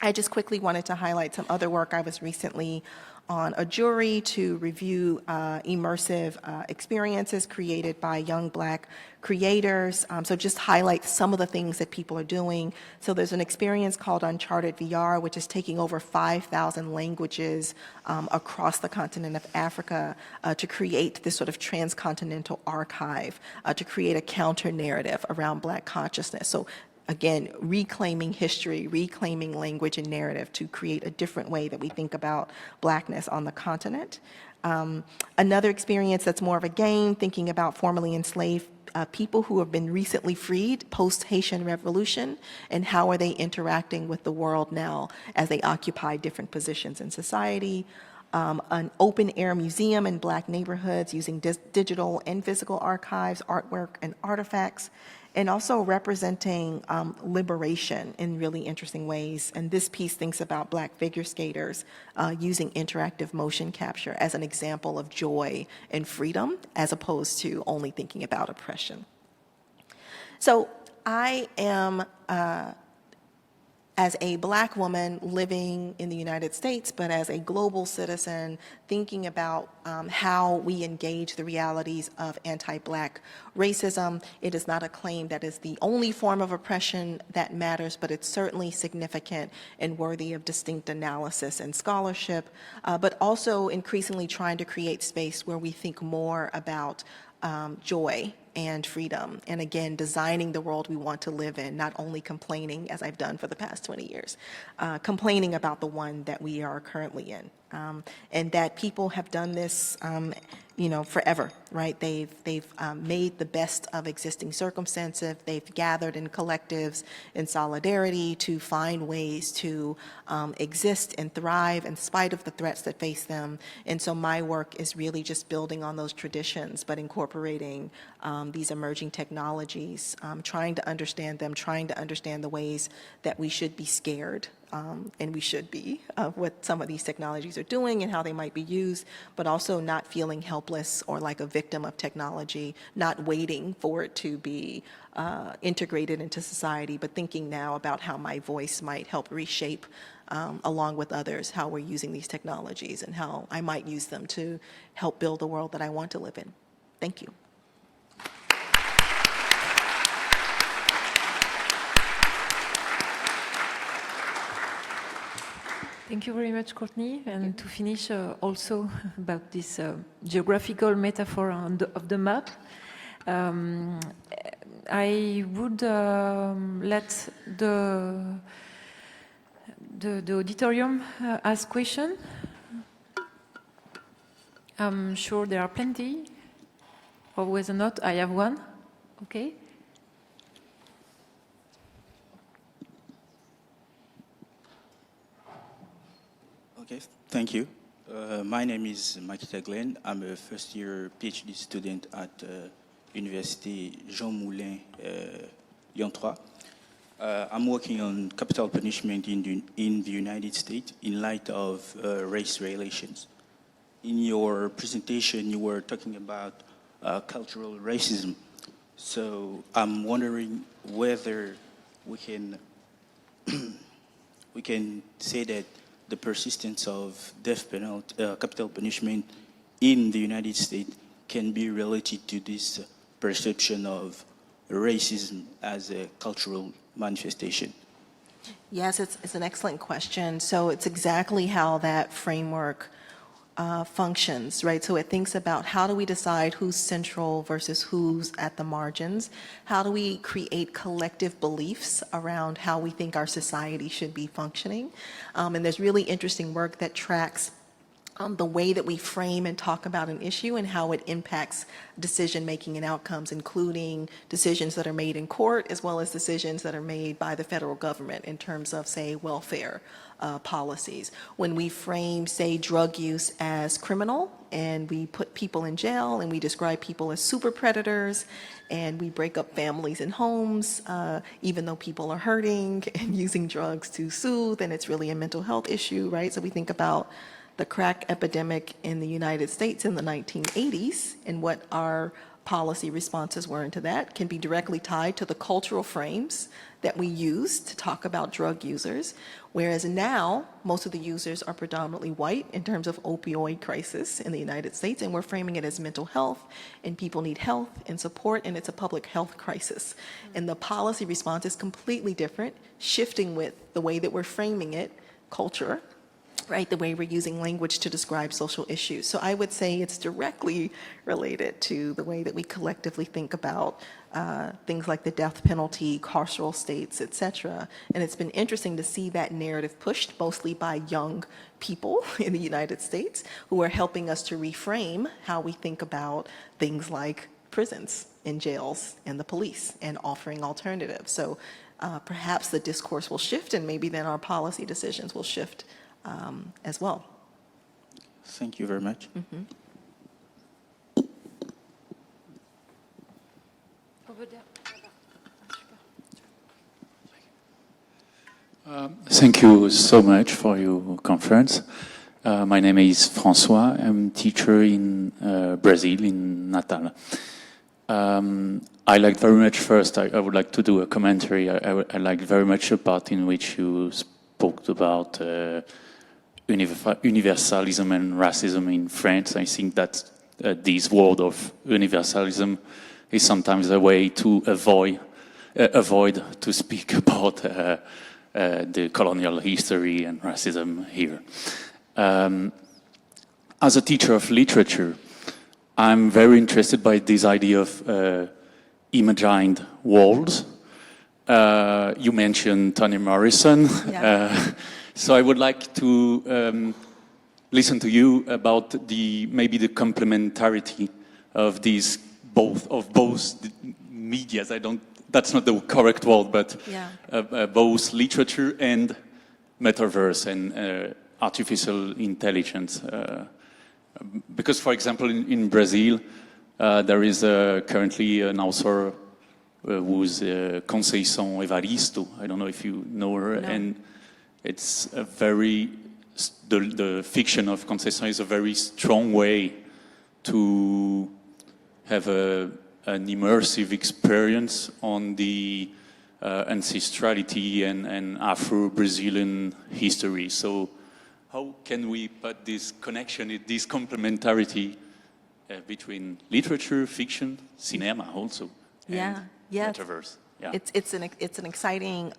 I just quickly wanted to highlight some other work. I was recently on a jury to review immersive experiences created by young Black creators. So just highlight some of the things that people are doing. So there's an experience called Uncharted VR, which is taking over 5,000 languages across the continent of Africa to create this sort of transcontinental archive, to create a counter-narrative around Black consciousness. So again, reclaiming history, reclaiming language and narrative to create a different way that we think about Blackness on the continent. Another experience that's more of a game, thinking about formerly enslaved people who have been recently freed post-Haitian Revolution, and how are they interacting with the world now as they occupy different positions in society. An open-air museum in Black neighborhoods using digital and physical archives, artwork, and artifacts, and also representing liberation in really interesting ways. And this piece thinks about Black figure skaters using interactive motion capture as an example of joy and freedom, as opposed to only thinking about oppression. So I am, as a Black woman living in the United States, but as a global citizen, thinking about how we engage the realities of anti-Black racism. It is not a claim that is the only form of oppression that matters, but it's certainly significant and worthy of distinct analysis and scholarship, but also increasingly trying to create space where we think more about joy and freedom, and again, designing the world we want to live in, not only complaining, as I've done for the past 20 years, complaining about the one that we are currently in. And that people have done this, forever, right? They've made the best of existing circumstances. They've gathered in collectives in solidarity to find ways to exist and thrive in spite of the threats that face them. And so my work is really just building on those traditions, but incorporating these emerging technologies, trying to understand them, trying to understand the ways that we should be scared, and we should be, of what some of these technologies are doing and how they might be used, but also not feeling helpless or like a victim of technology, not waiting for it to be integrated into society, but thinking now about how my voice might help reshape, along with others, how we're using these technologies and how I might use them to help build the world that I want to live in. Thank you. Thank you very much, Courtney. And to finish also about this geographical metaphor of the map, I would let the auditorium ask questions. I'm sure there are plenty. Or whether not, I have one. Okay. Okay, thank you. My name is Makita Glenn. I'm a first-year PhD student at Université Jean Moulin, Lyon 3. I'm working on capital punishment in the United States in light of race relations. In your presentation, you were talking about cultural racism. So I'm wondering whether we can say that the persistence of death penalty, capital punishment in the United States can be related to this perception of racism as a cultural manifestation. Yes, it's an excellent question. So it's exactly how that framework functions, right? So it thinks about how do we decide who's central versus who's at the margins? How do we create collective beliefs around how we think our society should be functioning? And there's really interesting work that tracks the way that we frame and talk about an issue and how it impacts decision-making and outcomes, including decisions that are made in court as well as decisions that are made by the federal government in terms of, say, welfare policies. When we frame, say, drug use as criminal and we put people in jail and we describe people as super predators and we break up families and homes, even though people are hurting and using drugs to soothe, and it's really a mental health issue, right? So we think about the crack epidemic in the United States in the 1980s and what our policy responses were into that can be directly tied to the cultural frames that we use to talk about drug users, whereas now most of the users are predominantly white in terms of opioid crisis in the United States, and we're framing it as mental health, and people need health and support, and it's a public health crisis. And the policy response is completely different, shifting with the way that we're framing it, culture, right, the way we're using language to describe social issues. So I would say it's directly related to the way that we collectively think about things like the death penalty, carceral states, et cetera. And it's been interesting to see that narrative pushed mostly by young people in the United States who are helping us to reframe how we think about things like prisons and jails and the police and offering alternatives. So perhaps the discourse will shift, and maybe then our policy decisions will shift as well. Thank you very much. Mm-hmm. Thank you so much for your conference. My name is François. I'm a teacher in Brazil, in Natal. I liked very much first, I would like to do a commentary. I liked very much the part in which you spoke about universalism and racism in France. I think that this word of universalism is sometimes a way to avoid to speak about the colonial history and racism here. As a teacher of literature, I'm very interested by this idea of imagined worlds. You mentioned Toni Morrison. Yeah. So I would like to listen to you about maybe the complementarity of these both medias. That's not the correct word, but yeah. Both literature and metaverse and artificial intelligence. Because, for example, in Brazil, there is currently an author who's Conceição Evaristo. I don't know if you know her. No. And it's a the fiction of Conceição is a very strong way to have an immersive experience on the ancestrality and Afro-Brazilian history. So how can we put this connection, this complementarity between literature, fiction, cinema also, and yes. metaverse? Yeah. It's an exciting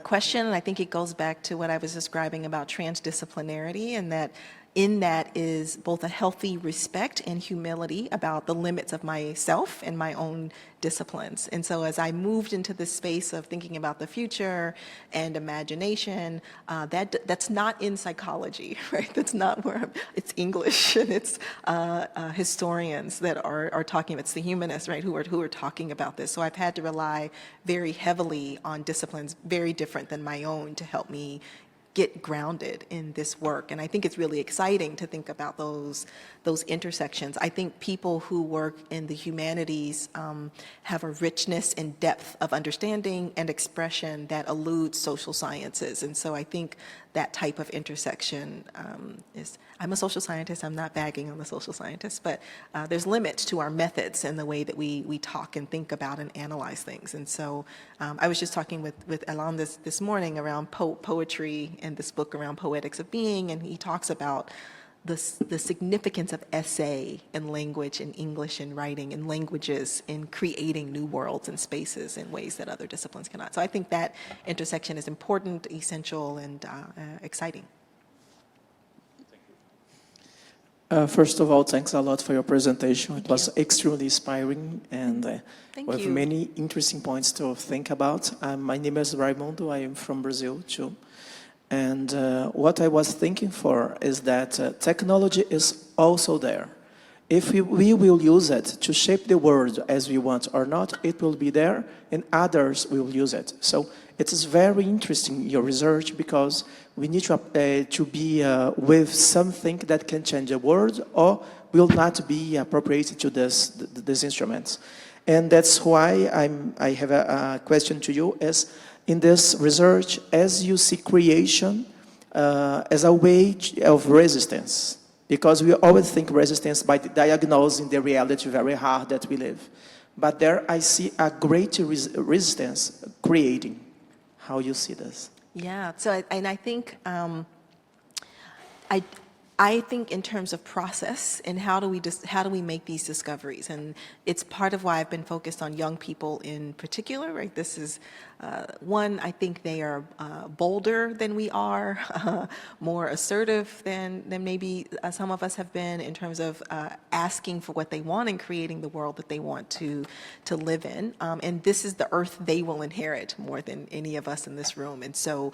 question, and I think it goes back to what I was describing about transdisciplinarity, and that in that is both a healthy respect and humility about the limits of myself and my own disciplines. And so as I moved into this space of thinking about the future and imagination, that's not in psychology, right? That's not where it's English, and it's historians that are talking, it's the humanists, right, who are talking about this. So I've had to rely very heavily on disciplines very different than my own to help me get grounded in this work. And I think it's really exciting to think about those intersections. I think people who work in the humanities have a richness and depth of understanding and expression that eludes social sciences. And so I think that type of intersection I'm a social scientist, I'm not bagging on the social scientists, but there's limits to our methods and the way that we talk and think about and analyze things. And so I was just talking with Alain this morning around poetry and this book around poetics of being, and he talks about the significance of essay and language and English and writing and languages in creating new worlds and spaces in ways that other disciplines cannot. So I think that intersection is important, essential, and exciting. First of all, thanks a lot for your presentation. It was extremely inspiring and with many interesting points to think about. My name is Raimundo. I am from Brazil too. And what I was thinking for is that technology is also there. If we will use it to shape the world as we want or not, it will be there and others will use it. So it is very interesting, your research, because we need to be with something that can change the world or will not be appropriate to these instruments. And that's why I have a question to you is, in this research, as you see creation as a way of resistance, because we always think resistance by diagnosing the reality very hard that we live. But there I see a great resistance creating. How you see this? Yeah, so I think I think in terms of process and how do we make these discoveries, and it's part of why I've been focused on young people in particular. Right, this is one. I think they are bolder than we are, more assertive than maybe some of us have been in terms of asking for what they want and creating the world that they want to live in. And this is the earth they will inherit more than any of us in this room. And so,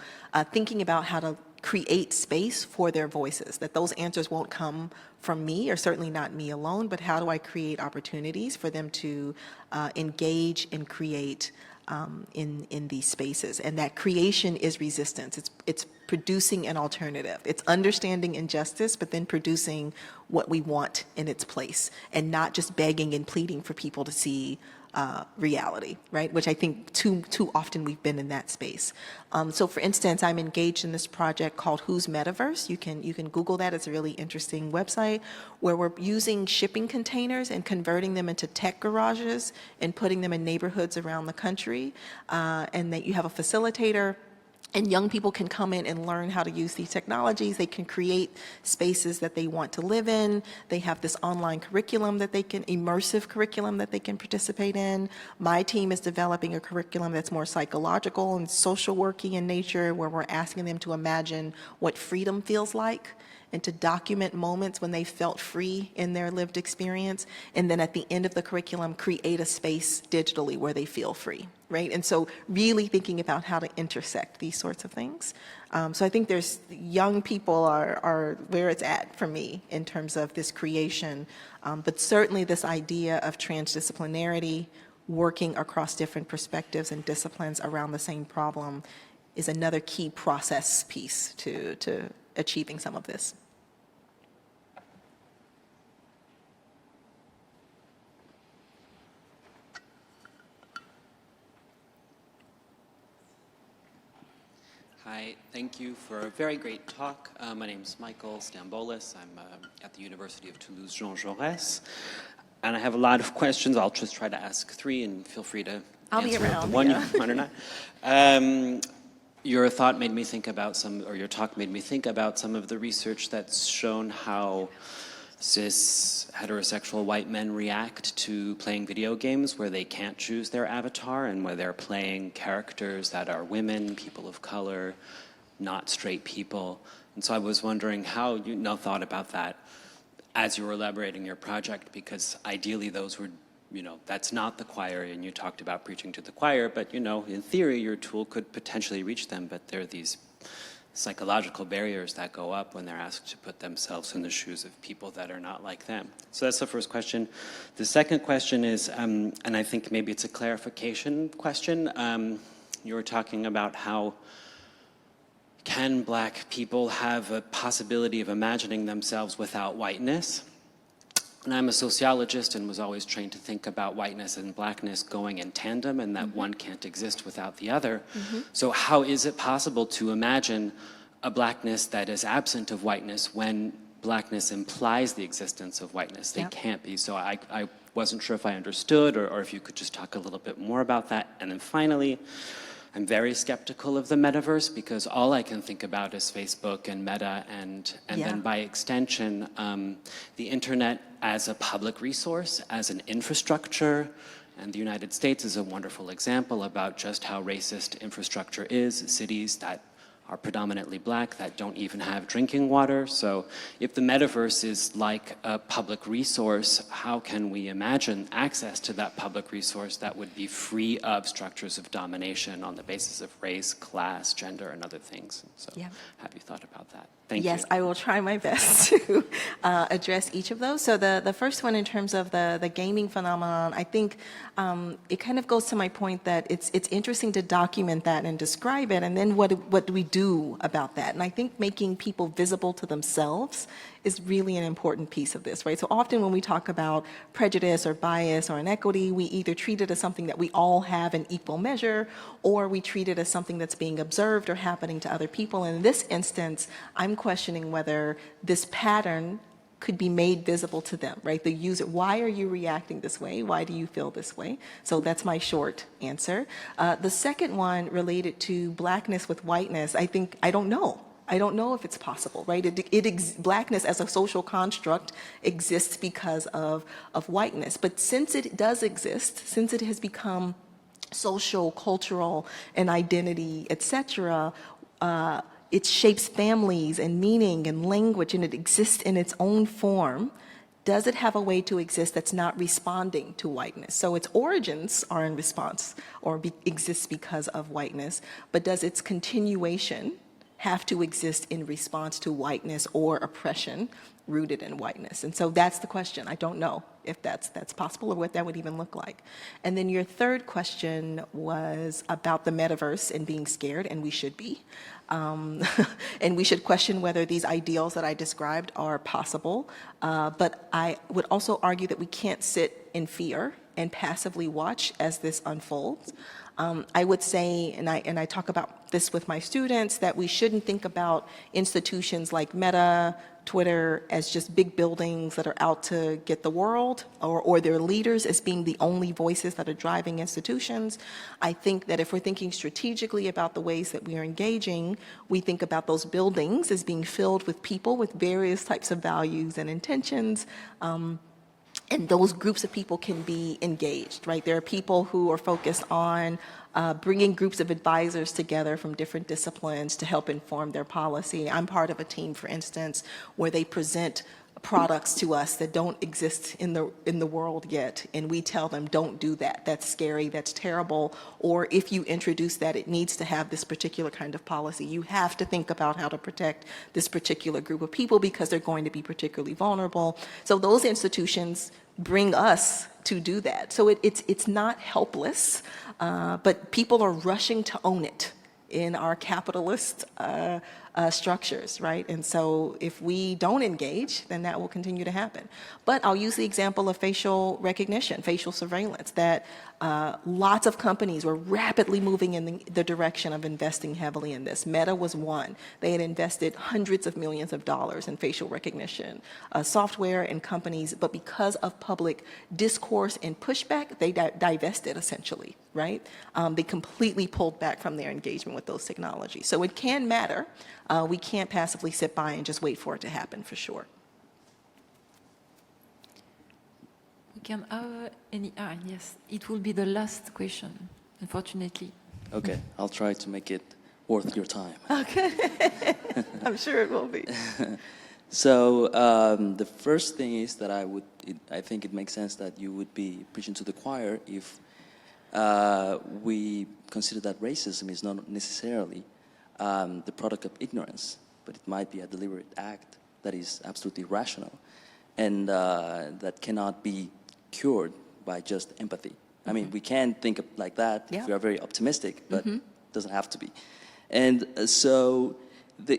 thinking about how to create space for their voices, that those answers won't come from me, or certainly not me alone, but how do I create opportunities for them to engage and create in these spaces. And that creation is resistance. It's producing an alternative. It's understanding injustice, but then producing what we want in its place, and not just begging and pleading for people to see reality, right? Which I think too often we've been in that space. So for instance, I'm engaged in this project called Who's Metaverse. You can Google that. It's a really interesting website where we're using shipping containers and converting them into tech garages and putting them in neighborhoods around the country. And that you have a facilitator, and young people can come in and learn how to use these technologies. They can create spaces that they want to live in. They have this online curriculum that they can, immersive curriculum that they can participate in. My team is developing a curriculum that's more psychological and social working in nature, where we're asking them to imagine what freedom feels like and to document moments when they felt free in their lived experience. And then at the end of the curriculum, create a space digitally where they feel free, right? And so really thinking about how to intersect these sorts of things. So I think there's young people are where it's at for me in terms of this creation. But certainly this idea of transdisciplinarity, working across different perspectives and disciplines around the same problem, is another key process piece to achieving some of this. Hi, thank you for a very great talk. My name is Michael Stambolis. I'm at the University of Toulouse Jean Jaurès, and I have a lot of questions. I'll just try to ask 3, and feel free to answer the one you want or not. Your thought made me think about your talk made me think about some of the research that's shown how cis heterosexual white men react to playing video games where they can't choose their avatar and where they're playing characters that are women, people of color, not straight people. And so I was wondering how you thought about that as you were elaborating your project, because ideally those were, that's not the choir, and you talked about preaching to the choir, but in theory your tool could potentially reach them, but there are these psychological barriers that go up when they're asked to put themselves in the shoes of people that are not like them. So that's the first question. The second question is, and I think maybe it's a clarification question. You were talking about how can black people have a possibility of imagining themselves without whiteness? And I'm a sociologist and was always trained to think about whiteness and blackness going in tandem, and that one can't exist without the other. So how is it possible to imagine a blackness that is absent of whiteness when blackness implies the existence of whiteness? They can't be. So I wasn't sure if I understood, or if you could just talk a little bit more about that. And then finally, I'm very skeptical of the metaverse, because all I can think about is Facebook and Meta, and then by extension, the internet as a public resource, as an infrastructure. And the United States is a wonderful example about just how racist infrastructure is. Cities that are predominantly black that don't even have drinking water. So if the metaverse is like a public resource, how can we imagine access to that public resource that would be free of structures of domination on the basis of race, class, gender, and other things? So have you thought about that? Thank you. Yes, I will try my best to address each of those. So the first one, in terms of the gaming phenomenon, I think it kind of goes to my point that it's interesting to document that and describe it, and then what do we do about that? And I think making people visible to themselves is really an important piece of this, right? So often when we talk about prejudice or bias or inequity, we either treat it as something that we all have in equal measure, or we treat it as something that's being observed or happening to other people. And in this instance, I'm questioning whether this pattern could be made visible to them, right? The user, why are you reacting this way? Why do you feel this way? So that's my short answer. The second one, related to blackness with whiteness, I don't know. I don't know if it's possible, right? Blackness as a social construct exists because of whiteness. But since it does exist, since it has become social, cultural, and identity, etc., it shapes families and meaning and language, and it exists in its own form. Does it have a way to exist that's not responding to whiteness? So its origins are in response or exists because of whiteness, but does its continuation have to exist in response to whiteness or oppression rooted in whiteness? And so that's the question. I don't know if that's possible or what that would even look like. And then your third question was about the metaverse and being scared, and we should be. And we should question whether these ideals that I described are possible. But I would also argue that we can't sit in fear and passively watch as this unfolds. I would say, and I talk about this with my students, that we shouldn't think about institutions like Meta, Twitter, as just big buildings that are out to get the world, or their leaders as being the only voices that are driving institutions. I think that if we're thinking strategically about the ways that we are engaging, we think about those buildings as being filled with people with various types of values and intentions. And those groups of people can be engaged, right? There are people who are focused on bringing groups of advisors together from different disciplines to help inform their policy. I'm part of a team, for instance, where they present products to us that don't exist in the world yet, and we tell them, don't do that. That's scary, that's terrible, or if you introduce that, it needs to have this particular kind of policy. You have to think about how to protect this particular group of people because they're going to be particularly vulnerable. So those institutions bring us to do that. So it's not helpless, but people are rushing to own it in our capitalist structures, right? And so if we don't engage, then that will continue to happen. But I'll use the example of facial recognition, facial surveillance, that lots of companies were rapidly moving in the direction of investing heavily in this. Meta was one. They had invested hundreds of millions of dollars in facial recognition software and companies, but because of public discourse and pushback, they divested essentially, right? They completely pulled back from their engagement with those technologies. So it can matter. We can't passively sit by and just wait for it to happen, for sure. We can have any... yes, it will be the last question, unfortunately. Okay, I'll try to make it worth your time. Okay. I'm sure it will be. So the first thing is that I think it makes sense that you would be preaching to the choir if we consider that racism is not necessarily the product of ignorance, but it might be a deliberate act that is absolutely rational and that cannot be cured by just empathy. I mean, we can think of like that if we are very optimistic, but it doesn't have to be. And so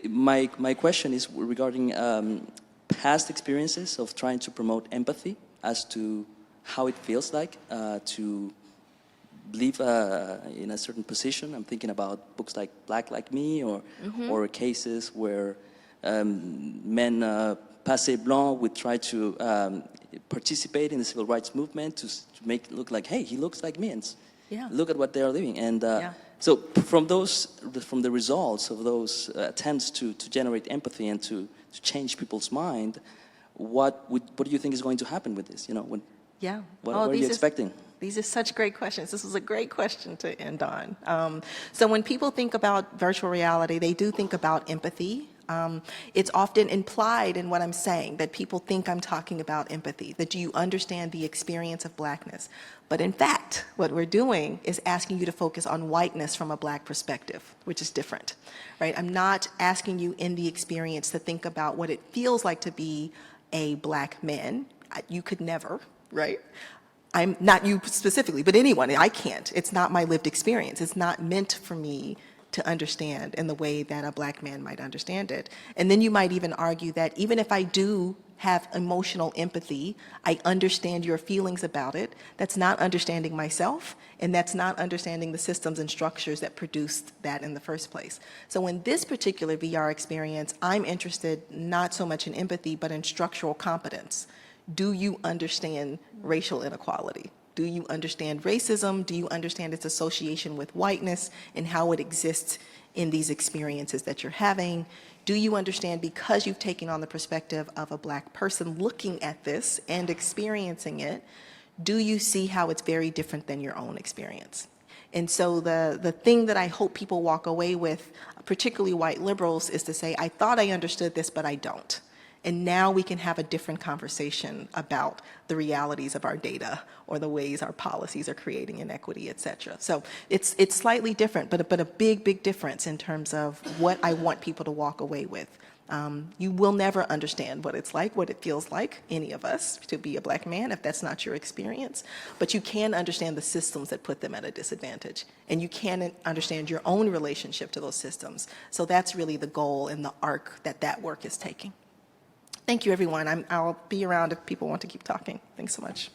my question is regarding past experiences of trying to promote empathy as to how it feels like to live in a certain position. I'm thinking about books like Black Like Me or cases where men passé blanc would try to participate in the civil rights movement to make it look like, hey, he looks like me, and look at what they are living. And so from the results of those attempts to generate empathy and to change people's mind, what do you think is going to happen with this? You know, what are you expecting? These are such great questions. This was a great question to end on. So when people think about virtual reality, they do think about empathy. It's often implied in what I'm saying that people think I'm talking about empathy, that do you understand the experience of blackness? But in fact, what we're doing is asking you to focus on whiteness from a black perspective, which is different, right? I'm not asking you in the experience to think about what it feels like to be a black man. You could never, right? I'm not you specifically, but anyone, I can't. It's not my lived experience. It's not meant for me to understand in the way that a black man might understand it. And then you might even argue that even if I do have emotional empathy, I understand your feelings about it, that's not understanding myself, and that's not understanding the systems and structures that produced that in the first place. So in this particular VR experience, I'm interested not so much in empathy, but in structural competence. Do you understand racial inequality? Do you understand racism? Do you understand its association with whiteness and how it exists in these experiences that you're having? Do you understand, because you've taken on the perspective of a black person looking at this and experiencing it, do you see how it's very different than your own experience? And so the thing that I hope people walk away with, particularly white liberals, is to say, I thought I understood this, but I don't. And now we can have a different conversation about the realities of our data or the ways our policies are creating inequity, et cetera. So it's slightly different, but a big, big difference in terms of what I want people to walk away with. You will never understand what it's like, what it feels like, any of us, to be a black man if that's not your experience. But you can understand the systems that put them at a disadvantage. And you can understand your own relationship to those systems. So that's really the goal and the arc that work is taking. Thank you, everyone. I'll be around if people want to keep talking. Thanks so much.